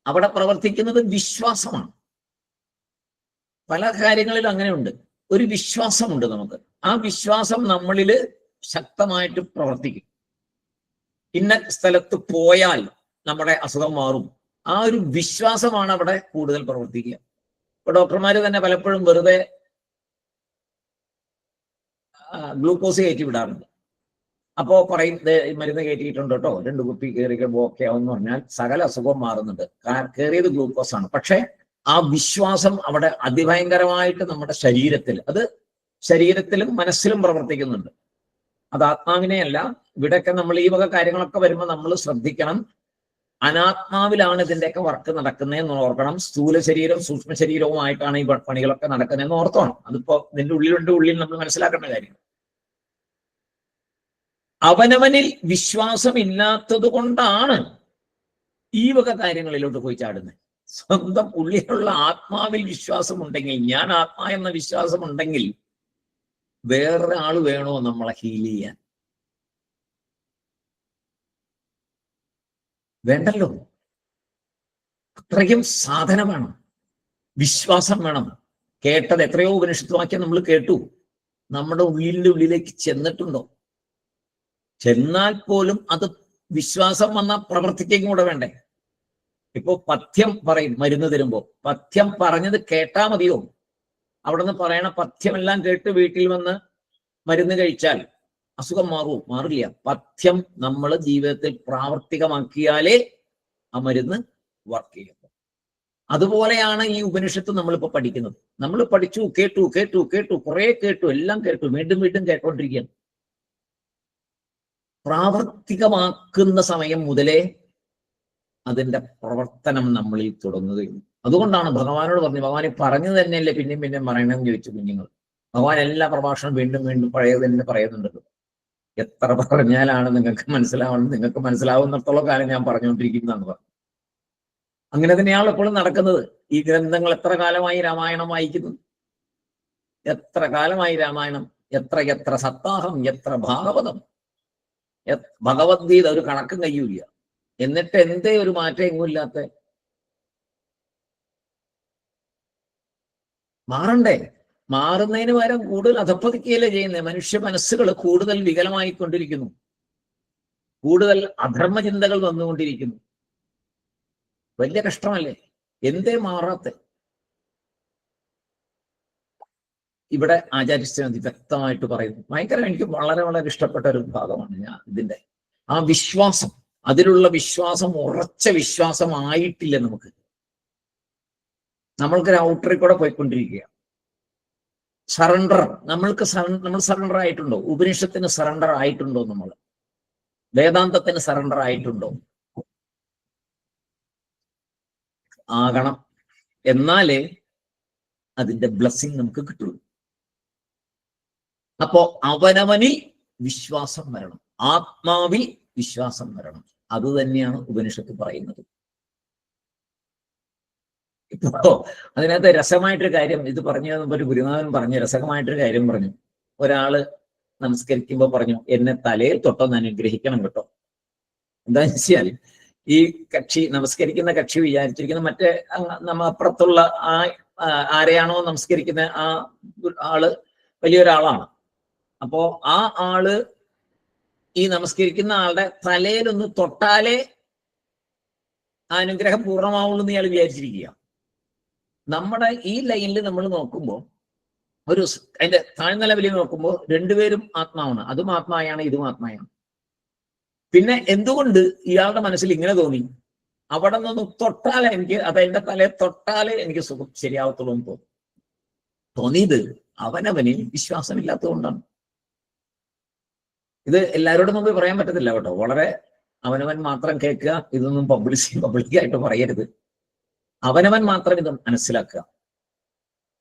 അവിടെ പ്രവർത്തിക്കുന്നത് വിശ്വാസമാണ്. പല കാര്യങ്ങളിലും അങ്ങനെയുണ്ട്. ഒരു വിശ്വാസമുണ്ട് നമുക്ക്. ആ വിശ്വാസം നമ്മളിൽ ശക്തമായിട്ട് പ്രവർത്തിക്കും. ഇന്ന സ്ഥലത്ത് പോയാൽ നമ്മുടെ അസുഖം മാറും. ആ ഒരു വിശ്വാസമാണ് അവിടെ കൂടുതൽ പ്രവർത്തിക്കുക. ഇപ്പൊ ഡോക്ടർമാര് തന്നെ പലപ്പോഴും വെറുതെ ഗ്ലൂക്കോസ് കയറ്റി വിടാറുണ്ട്. അപ്പോ പറയും മരുന്ന് കയറ്റിയിട്ടുണ്ട് കേട്ടോ, 2 കുപ്പി കയറിക്കുമ്പോൾ ഓക്കെ ആവെന്ന് പറഞ്ഞാൽ സകല അസുഖം മാറുന്നുണ്ട്. കയറിയത് ഗ്ലൂക്കോസ് ആണ്. പക്ഷെ ആ വിശ്വാസം അവിടെ അതിഭയങ്കരമായിട്ട് നമ്മുടെ ശരീരത്തിൽ, അത് ശരീരത്തിലും മനസ്സിലും പ്രവർത്തിക്കുന്നുണ്ട്. അത് ആത്മാവിനെയല്ല. ഇവിടെയൊക്കെ നമ്മൾ ഈ വക കാര്യങ്ങളൊക്കെ വരുമ്പോൾ നമ്മൾ ശ്രദ്ധിക്കണം. അനാത്മാവിലാണ് ഇതിന്റെയൊക്കെ വർക്ക് നടക്കുന്നതെന്ന് ഓർക്കണം. സ്ഥൂല ശരീരം സൂക്ഷ്മ ശരീരവുമായിട്ടാണ് ഈ പണികളൊക്കെ നടക്കുന്നതെന്ന് ഓർത്തോണം. അതിപ്പോ നിന്റെ ഉള്ളിൽ നമ്മൾ മനസ്സിലാക്കേണ്ട കാര്യം. അവനവനിൽ വിശ്വാസമില്ലാത്തത് കൊണ്ടാണ് ഈ വക കാര്യങ്ങളിലോട്ട് പോയി ചാടുന്നത്. സ്വന്തം ഉള്ളിലുള്ള ആത്മാവിൽ വിശ്വാസമുണ്ടെങ്കിൽ, ഞാൻ ആത്മാ എന്ന വിശ്വാസമുണ്ടെങ്കിൽ വേറൊരാൾ വേണോ നമ്മളെ ഹീൽ ചെയ്യാൻ? വേണ്ടല്ലോ. അത്രയും സാധനം വേണം, വിശ്വാസം വേണം. കേട്ടത് എത്രയോ ഉപനിഷത്ത് വാക്യം നമ്മൾ കേട്ടു. നമ്മുടെ ഉള്ളിൻ്റെ ഉള്ളിലേക്ക് ചെന്നിട്ടുണ്ടോ? ചെന്നാൽ പോലും അത് വിശ്വാസം വന്ന പ്രവർത്തിക്കും കൂടെ വേണ്ടേ? ഇപ്പോ പഥ്യം പറയും മരുന്ന് തരുമ്പോ, പഥ്യം പറഞ്ഞത് കേട്ടാ മതിയോ? അവിടെ നിന്ന് പറയണ പഥ്യമെല്ലാം കേട്ട് വീട്ടിൽ വന്ന് മരുന്ന് കഴിച്ചാൽ അസുഖം മാറുമോ? മാറില്ല. പഥ്യം നമ്മൾ ജീവിതത്തിൽ പ്രാവർത്തികമാക്കിയാലേ ആ മരുന്ന് വർക്ക് ചെയ്യും. അതുപോലെയാണ് ഈ ഉപനിഷത്ത് നമ്മളിപ്പോ പഠിക്കുന്നത്. നമ്മൾ പഠിച്ചു, കേട്ടു, കുറെ കേട്ടു, എല്ലാം കേട്ടു, വീണ്ടും കേട്ടോണ്ടിരിക്കുകയാണ്. പ്രാവർത്തികമാക്കുന്ന സമയം മുതലേ അതിന്റെ പ്രവർത്തനം നമ്മളിൽ തുടങ്ങുകയും. അതുകൊണ്ടാണ് ഭഗവാനോട് പറഞ്ഞു, ഭഗവാൻ പറഞ്ഞു തന്നെയല്ലേ പിന്നെയും പറയണമെന്ന് ചോദിച്ചു കുഞ്ഞുങ്ങൾ. ഭഗവാൻ എല്ലാ പ്രഭാഷണവും വീണ്ടും പഴയത് തന്നെ പറയുന്നുണ്ടല്ലോ. എത്ര പറഞ്ഞാലാണ് നിങ്ങൾക്ക് മനസ്സിലാവണം? നിങ്ങൾക്ക് മനസ്സിലാവുന്നിടത്തോളം കാലം ഞാൻ പറഞ്ഞുകൊണ്ടിരിക്കുന്നതാണ് പറഞ്ഞു. അങ്ങനെ തന്നെയാണ് എപ്പോഴും നടക്കുന്നത്. ഈ ഗ്രന്ഥങ്ങൾ എത്ര കാലമായി രാമായണം വായിക്കുന്നു? എത്ര കാലമായി രാമായണം? എത്ര സപ്താഹം, എത്ര ഭാഗവതം, ഭഗവത്ഗീത, ഒരു കണക്കും കഴിയൂല. എന്നിട്ട് എന്തേ ഒരു മാറ്റം എങ്ങുമില്ലാത്ത? മാറണ്ടേ? മാറുന്നതിന് പകരം കൂടുതൽ അധപ്പതിക്കുകയല്ലേ ചെയ്യുന്നത്. മനുഷ്യ മനസ്സുകൾ കൂടുതൽ വികലമായിക്കൊണ്ടിരിക്കുന്നു, കൂടുതൽ അധർമ്മ ചിന്തകൾ വന്നുകൊണ്ടിരിക്കുന്നു. വലിയ കഷ്ടമല്ലേ? എന്തേ മാറാത്ത? ഇവിടെ ആചാര്യസ്ഥിതി വ്യക്തമായിട്ട് പറയുന്നു. ഭയങ്കര എനിക്ക് വളരെ ഇഷ്ടപ്പെട്ട ഒരു ഭാഗമാണ് ഞാൻ ഇതിന്റെ. ആ വിശ്വാസം, അതിലുള്ള വിശ്വാസം ഉറച്ച വിശ്വാസമായിട്ടില്ല നമുക്ക്. നമ്മൾക്കൊരു ഔട്ടറിൽ കൂടെ പോയിക്കൊണ്ടിരിക്കുക. സറണ്ടർ, നമ്മൾ സറണ്ടർ ആയിട്ടുണ്ടോ? ഉപനിഷത്തിന് സറണ്ടർ ആയിട്ടുണ്ടോ? നമ്മൾ വേദാന്തത്തിന് സറണ്ടർ ആയിട്ടുണ്ടോ? ആകണം. എന്നാലേ അതിന്റെ ബ്ലെസ്സിങ് നമുക്ക് കിട്ടുള്ളൂ. അപ്പോ അവനവനിൽ വിശ്വാസം വരണം, ആത്മാവിൽ വിശ്വാസം വരണം. അത് തന്നെയാണ് ഉപനിഷത്ത് പറയുന്നത്. ഇപ്പോ അതിനകത്ത് രസമായിട്ടൊരു കാര്യം ഇത് പറഞ്ഞു ഒരു ഗുരുനാഥൻ പറഞ്ഞു, രസകരമായിട്ടൊരു കാര്യം പറഞ്ഞു. ഒരാള് നമസ്കരിക്കുമ്പോ പറഞ്ഞു, എന്നെ തലയിൽ തൊട്ടൊന്ന് അനുഗ്രഹിക്കണം കേട്ടോ. എന്താന്ന് വെച്ചാൽ ഈ കക്ഷി നമസ്കരിക്കുന്ന കക്ഷി വിചാരിച്ചിരിക്കുന്ന മറ്റേ അപ്പുറത്തുള്ള ആരെയാണോ നമസ്കരിക്കുന്ന ആ ആള് വലിയൊരാളാണ്. അപ്പോ ആ ആള് ഈ നമസ്കരിക്കുന്ന ആളുടെ തലയിലൊന്ന് തൊട്ടാലേ ആ അനുഗ്രഹം പൂർണ്ണമാവുള്ളൂ എന്ന് ഇയാൾ വിചാരിച്ചിരിക്കുക. നമ്മുടെ ഈ ലൈനിൽ നമ്മൾ നോക്കുമ്പോൾ അതിന്റെ താഴ്ന്ന ലെവലിൽ നോക്കുമ്പോൾ രണ്ടുപേരും ആത്മാവാണ്. അതും ആത്മായാണ്, ഇതും ആത്മായാണ്. പിന്നെ എന്തുകൊണ്ട് ഇയാളുടെ മനസ്സിൽ ഇങ്ങനെ തോന്നി, അവിടെ നിന്ന് തൊട്ടാലേ എനിക്ക്, അത് എന്റെ തലയെ തൊട്ടാലേ എനിക്ക് സുഖം ശരിയാവത്തുള്ളൂ എന്ന് തോന്നിയത് അവനവനിൽ വിശ്വാസമില്ലാത്തതുകൊണ്ടാണ്. ഇത് എല്ലാവരോടും മുമ്പ് പറയാൻ പറ്റത്തില്ല കേട്ടോ. വളരെ അവനവൻ മാത്രം കേൾക്കുക, ഇതൊന്നും പബ്ലിക്കായിട്ട് പറയരുത്. അവനവൻ മാത്രം ഇത് മനസ്സിലാക്കുക.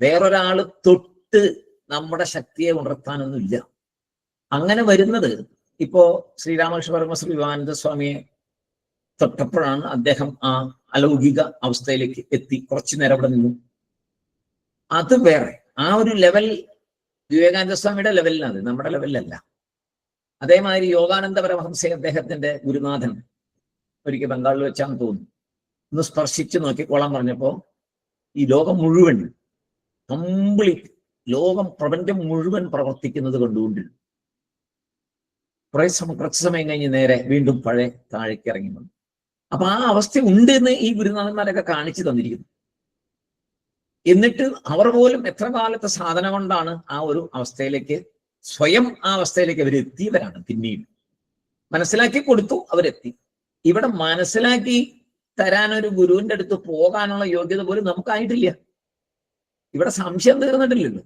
വേറൊരാള് തൊട്ട് നമ്മുടെ ശക്തിയെ ഉണർത്താനൊന്നുമില്ല. അങ്ങനെ വരുന്നത് ഇപ്പോ ശ്രീരാമകൃഷ്ണ പരമശ്രീ വിവേകാനന്ദ സ്വാമിയെ തൊട്ടപ്പോഴാണ് അദ്ദേഹം ആ അലൗകിക അവസ്ഥയിലേക്ക് എത്തി. കുറച്ചു നേരം അവിടെ നിന്നു. അത് വേറെ ആ ഒരു ലെവൽ വിവേകാനന്ദ സ്വാമിയുടെ ലെവലിലാണ്, നമ്മുടെ ലെവലിലല്ല. അതേമാതിരി യോഗാനന്ദ പരമഹംസയെ അദ്ദേഹത്തിന്റെ ഗുരുനാഥൻ ഒരിക്കൽ ബംഗാളിൽ വെച്ചാന്ന് തോന്നുന്നു ഒന്ന് സ്പർശിച്ച് നോക്കിക്കോളാൻ പറഞ്ഞപ്പോ ഈ ലോകം മുഴുവൻ കംപ്ലീറ്റ് പ്രപഞ്ചം മുഴുവൻ പ്രവർത്തിക്കുന്നത് കണ്ടുകൊണ്ടിരുന്നു. കുറച്ചു സമയം കഴിഞ്ഞ് നേരെ വീണ്ടും പഴയ താഴേക്ക് ഇറങ്ങി വന്നു. അപ്പൊ ആ അവസ്ഥ ഉണ്ട് എന്ന് ഈ ഗുരുനാഥന്മാരൊക്കെ കാണിച്ചു തന്നിരിക്കുന്നു. എന്നിട്ട് അവർ പോലും എത്ര കാലത്തെ സാധന കൊണ്ടാണ് ആ ഒരു അവസ്ഥയിലേക്ക്, സ്വയം ആ അവസ്ഥയിലേക്ക് അവരെത്തിയവരാണ്. പിന്നീട് മനസ്സിലാക്കി കൊടുത്തു, അവരെത്തി. ഇവിടെ മനസ്സിലാക്കി തരാനൊരു ഗുരുവിന്റെ അടുത്ത് പോകാനുള്ള യോഗ്യത പോലും നമുക്കായിട്ടില്ല. ഇവിടെ സംശയം തീർന്നിട്ടില്ലല്ലോ.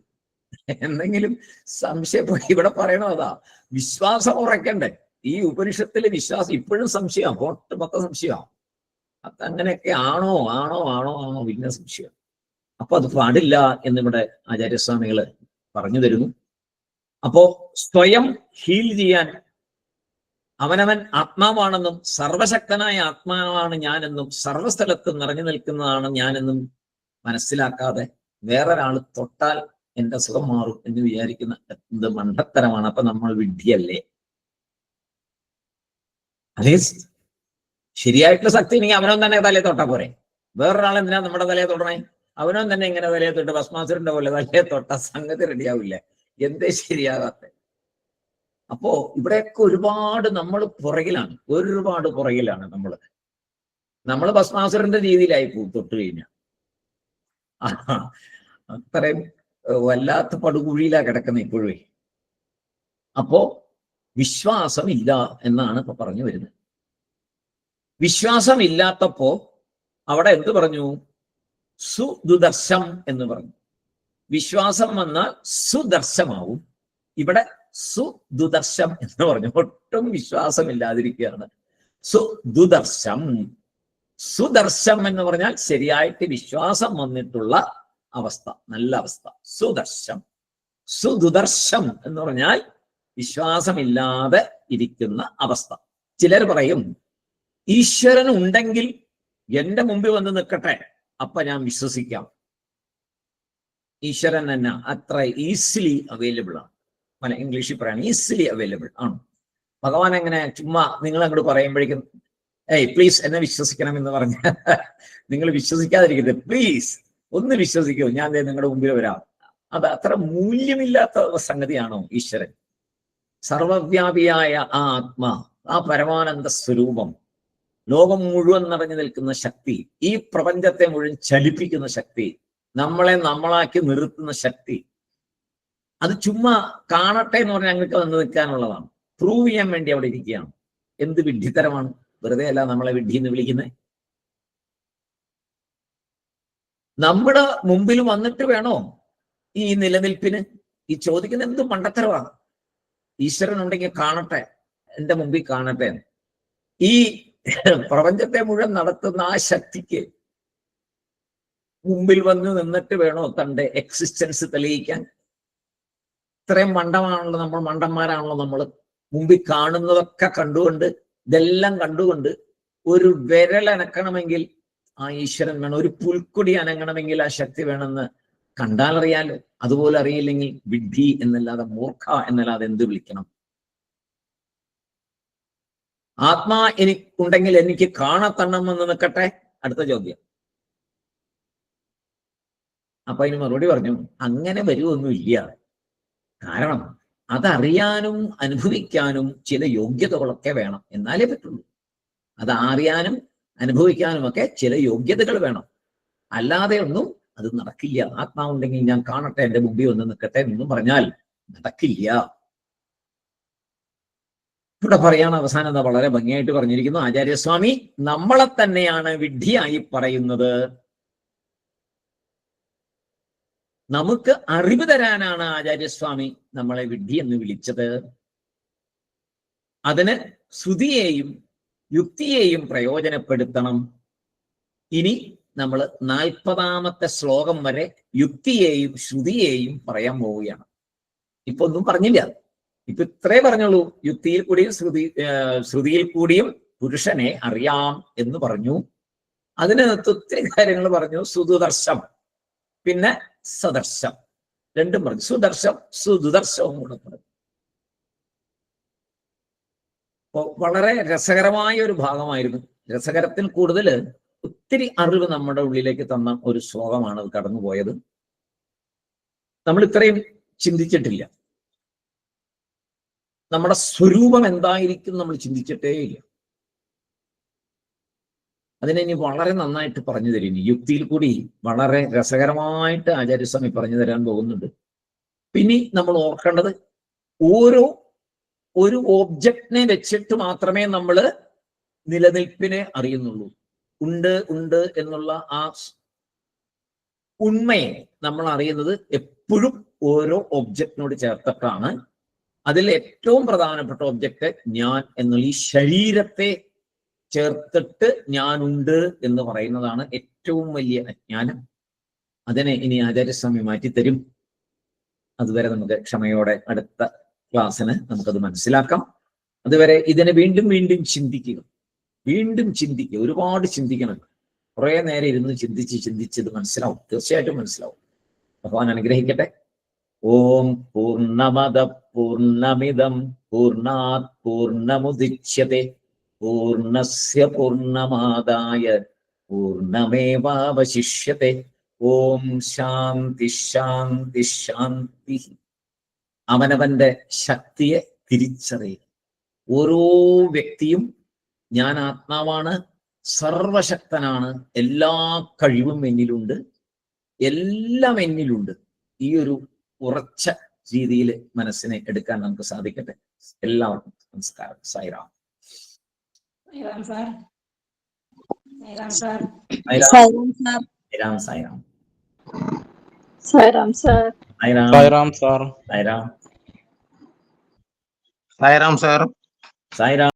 എന്തെങ്കിലും സംശയം ഇവിടെ പറയണതാ, വിശ്വാസം ഉറക്കണ്ടേ. ഈ ഉപനിഷത്തിലെ വിശ്വാസം ഇപ്പോഴും സംശയം, മൊത്തം സംശയമാണ്. അതങ്ങനെയൊക്കെ ആണോ പിന്നെ സംശയം. അപ്പൊ അത് പാടില്ല എന്നിവിടെ ആചാര്യസ്വാമികള് പറഞ്ഞു തരുന്നു. അപ്പോ സ്വയം ഹീൽ ചെയ്യാൻ അവനവൻ ആത്മാവാണെന്നും സർവശക്തനായ ആത്മാവാണ് ഞാനെന്നും സർവസ്ഥലത്ത് നിറഞ്ഞു നിൽക്കുന്നതാണ് ഞാനെന്നും മനസ്സിലാക്കാതെ വേറൊരാൾ തൊട്ടാൽ എന്റെ സുഖം മാറും എന്ന് വിചാരിക്കുന്ന എന്ത് മണ്ടത്തരമാണ്. അപ്പൊ നമ്മൾ വിഡ്ഢിയല്ലേ? അതേ ശരിയായിട്ടുള്ള ശക്തി ഉണ്ടെങ്കിൽ അവനവൻ തന്നെ തലയെ തൊട്ടാ പോരെ. വേറൊരാൾ എന്തിനാ നമ്മുടെ തലയെ തൊടണേ? അവനവൻ തന്നെ ഇങ്ങനെ തലയെ തൊട്ട് ഭസ്മാസുരന്റെ പോലെ തലയെ തൊട്ട സംഗതി റെഡിയാവില്ല. എന്തേ ശരിയാകാത്ത? അപ്പോ ഇവിടെയൊക്കെ ഒരുപാട് നമ്മൾ പുറകിലാണ്. നമ്മൾ ഭസ്മാസുരന്റെ രീതിയിലായി തൊട്ട് കഴിഞ്ഞാൽ അത്രയും വല്ലാത്ത പടുകുഴിയിലാ കിടക്കുന്നത് ഇപ്പോഴേ. അപ്പോ വിശ്വാസമില്ല എന്നാണ് ഇപ്പൊ പറഞ്ഞു വരുന്നത്. വിശ്വാസമില്ലാത്തപ്പോ അവിടെ എന്ത് പറഞ്ഞു? സുദുദർശം എന്ന് പറഞ്ഞു. വിശ്വാസം വന്നാൽ സുദർശമാവും. ഇവിടെ സുദുദർശം എന്ന് പറഞ്ഞു. ഒട്ടും വിശ്വാസമില്ലാതിരിക്കുകയാണ്. സുദർശം എന്ന് പറഞ്ഞാൽ ശരിയായിട്ട് വിശ്വാസം വന്നിട്ടുള്ള അവസ്ഥ, നല്ല അവസ്ഥ. സുദുദർശം എന്ന് പറഞ്ഞാൽ വിശ്വാസമില്ലാതെ ഇരിക്കുന്ന അവസ്ഥ. ചിലർ പറയും, ഈശ്വരൻ ഉണ്ടെങ്കിൽ എന്റെ മുമ്പിൽ വന്ന് നിൽക്കട്ടെ, അപ്പൊ ഞാൻ വിശ്വസിക്കാം. ഈശ്വരൻ തന്നെ അത്ര ഈസിലി അവൈലബിൾ ആണ്. ഇംഗ്ലീഷിൽ പറയാണ് ഈസിലി അവൈലബിൾ ആണ്. ഭഗവാൻ എങ്ങനെ ചുമ്മാ നിങ്ങൾ അങ്ങോട്ട് പറയുമ്പോഴേക്കും പ്ലീസ് എന്നെ വിശ്വസിക്കണം എന്ന് പറഞ്ഞ നിങ്ങൾ വിശ്വസിക്കാതിരിക്കരുത്. പ്ലീസ് ഒന്ന് വിശ്വസിക്കൂ, ഞാൻ നിങ്ങളുടെ മുമ്പിൽ വരാം. അത് അത്ര മൂല്യമില്ലാത്ത സംഗതിയാണോ ഈശ്വരൻ? സർവവ്യാപിയായ ആ ആത്മാ, ആ പരമാനന്ദ സ്വരൂപം, ലോകം മുഴുവൻ നിറഞ്ഞു നിൽക്കുന്ന ശക്തി, ഈ പ്രപഞ്ചത്തെ മുഴുവൻ ചലിപ്പിക്കുന്ന ശക്തി, നമ്മളെ നമ്മളാക്കി നിർത്തുന്ന ശക്തി, അത് ചുമ്മാ കാണട്ടെ എന്ന് പറഞ്ഞാൽ ഞങ്ങൾക്ക് വന്ന് നിൽക്കാനുള്ളതാണ്. പ്രൂവ് ചെയ്യാൻ വേണ്ടി അവിടെ ഇരിക്കുകയാണ്. എന്ത് വിഡ്ഢിത്തരമാണ്! വെറുതെ അല്ല നമ്മളെ വിഡ്ഢി എന്ന് വിളിക്കുന്നത്. നമ്മുടെ മുമ്പിൽ വന്നിട്ട് വേണോ ഈ നിലനിൽപ്പിന്? ഈ ചോദിക്കുന്ന എന്ത് മണ്ടത്തരമാണ്! ഈശ്വരൻ ഉണ്ടെങ്കിൽ കാണട്ടെ, എന്റെ മുമ്പിൽ കാണട്ടെ. ഈ പ്രപഞ്ചത്തെ മുഴുവൻ നടത്തുന്ന ആ ശക്തിക്ക് മുമ്പിൽ വന്ന് നിന്നിട്ട് വേണോ തൻ്റെ എക്സിസ്റ്റൻസ് തെളിയിക്കാൻ? ഇത്രയും മണ്ടമാണല്ലോ നമ്മൾ, മണ്ടന്മാരാണല്ലോ നമ്മൾ. മുമ്പിൽ കാണുന്നതൊക്കെ കണ്ടുകൊണ്ട്, ഇതെല്ലാം കണ്ടുകൊണ്ട് ഒരു വിരൽ അനക്കണമെങ്കിൽ ആ ഈശ്വരൻ വേണം, ഒരു പുൽക്കൊടി അനങ്ങണമെങ്കിൽ ആ ശക്തി വേണമെന്ന് കണ്ടാൽ അറിയാലോ. അതുപോലെ അറിയില്ലെങ്കിൽ വിഡ്ഢി എന്നല്ലാതെ, മൂർഖ എന്നല്ലാതെ എന്ത് വിളിക്കണം? ആത്മാ എനിക്കുണ്ടെങ്കിൽ എനിക്ക് കാണത്തണ്ണമെന്ന് നിൽക്കട്ടെ. അടുത്ത ചോദ്യം. അപ്പൊ അതിന് മറുപടി പറഞ്ഞു, അങ്ങനെ വരുമൊന്നുമില്ല. കാരണം അതറിയാനും അനുഭവിക്കാനും ചില യോഗ്യതകളൊക്കെ വേണം, എന്നാലേ പറ്റുള്ളൂ. അത് അറിയാനും അനുഭവിക്കാനും ഒക്കെ ചില യോഗ്യതകൾ വേണം, അല്ലാതെ ഒന്നും അത് നടക്കില്ല. ആത്മാവുണ്ടെങ്കിൽ ഞാൻ കാണട്ടെ, എന്റെ മുമ്പിൽ ഒന്ന് നിൽക്കട്ടെ എന്നും പറഞ്ഞാൽ നടക്കില്ല. ഇവിടെ പറയാണ് അവസാനം എന്താ വളരെ ഭംഗിയായിട്ട് പറഞ്ഞിരിക്കുന്നു ആചാര്യസ്വാമി. നമ്മളെ തന്നെയാണ് വിഡ്ഢിയായി പറയുന്നത്. നമുക്ക് അറിവ് തരാനാണ് ആചാര്യസ്വാമി നമ്മളെ വിഡ്ഢി എന്ന് വിളിച്ചത്. അതിന് ശ്രുതിയെയും യുക്തിയെയും പ്രയോജനപ്പെടുത്തണം. ഇനി നമ്മൾ 40ാമത്തെ ശ്ലോകം വരെ യുക്തിയെയും ശ്രുതിയെയും പറയാൻ പോവുകയാണ്. ഇപ്പൊ ഒന്നും പറഞ്ഞില്ല, ഇപ്പൊ ഇത്രേ പറഞ്ഞുള്ളൂ. യുക്തിയിൽ കൂടിയും ശ്രുതിയിൽ കൂടിയും പുരുഷനെ അറിയാം എന്ന് പറഞ്ഞു. അതിനകത്ത് ഒത്തിരി കാര്യങ്ങൾ പറഞ്ഞു. സുദർശം, പിന്നെ സദർശം, രണ്ടും പറഞ്ഞു. സുദർശം സുദുദർശവും കൂടെ പറഞ്ഞു. അപ്പോ വളരെ രസകരമായ ഒരു ഭാഗമായിരുന്നു. രസകരത്തിൽ കൂടുതൽ ഒത്തിരി അറിവ് നമ്മുടെ ഉള്ളിലേക്ക് തന്ന ഒരു ശ്ലോകമാണ് അത് കടന്നുപോയത്. നമ്മൾ ഇത്രയും ചിന്തിച്ചിട്ടില്ല. നമ്മുടെ സ്വരൂപം എന്തായിരിക്കും നമ്മൾ ചിന്തിച്ചിട്ടേ ഇല്ല. അതിനെ ഇനി വളരെ നന്നായിട്ട് പറഞ്ഞു തരും. യുക്തിയിൽ കൂടി വളരെ രസകരമായിട്ട് ആചാര്യസ്വാമി പറഞ്ഞു തരാൻ പോകുന്നുണ്ട്. പിന്നെ നമ്മൾ ഓർക്കേണ്ടത്, ഒരു ഓബ്ജക്റ്റിനെ വെച്ചിട്ട് മാത്രമേ നമ്മൾ നിലനിൽപ്പിനെ അറിയുന്നുള്ളൂ. ഉണ്ട് എന്നുള്ള ആ ഉണ്മയെ നമ്മൾ അറിയുന്നത് എപ്പോഴും ഓരോ ഒബ്ജക്റ്റിനോട് ചേർത്തിട്ടാണ്. അതിൽ ഏറ്റവും പ്രധാനപ്പെട്ട ഒബ്ജക്റ്റ് ഞാൻ എന്നുള്ള ഈ ശരീരത്തെ ചേർത്തിട്ട് ഞാനുണ്ട് എന്ന് പറയുന്നതാണ് ഏറ്റവും വലിയ അജ്ഞാനം. അതിനെ ഇനി ആചാര്യസ്വാമി മാറ്റിത്തരും. അതുവരെ നമുക്ക് ക്ഷമയോടെ അടുത്ത ക്ലാസ്സിന് നമുക്കത് മനസ്സിലാക്കാം. അതുവരെ ഇതിനെ വീണ്ടും വീണ്ടും ചിന്തിക്കുക, ഒരുപാട് ചിന്തിക്കണം. കുറെ നേരം ഇരുന്ന് ചിന്തിച്ച് മനസ്സിലാവും, തീർച്ചയായിട്ടും മനസ്സിലാവും. ഭഗവാൻ അനുഗ്രഹിക്കട്ടെ. ഓം പൂർണ്ണമദ പൂർണ്ണമിദം പൂർണ്ണാത് പൂർണ്ണമുദച്യതേ പൂർണ്ണസ്യ പൂർണ്ണമാദായ പൂർണ്ണമേവാവശിഷ്യതേ. ഓം ശാന്തി ശാന്തി ശാന്തി. അവനവന്റെ ശക്തിയെ തിരിച്ചറിയുക. ഓരോ വ്യക്തിയും ഞാൻ ആത്മാവാണ്, സർവശക്തനാണ്, എല്ലാ കഴിവും എന്നിലുണ്ട്, എല്ലാം എന്നിലുണ്ട്. ഈ ഒരു ഉറച്ച രീതിയിൽ മനസ്സിനെ എടുക്കാൻ നമുക്ക് സാധിക്കട്ടെ. എല്ലാവർക്കും നമസ്കാരം. സായിറാം. സായിറാം സാർ.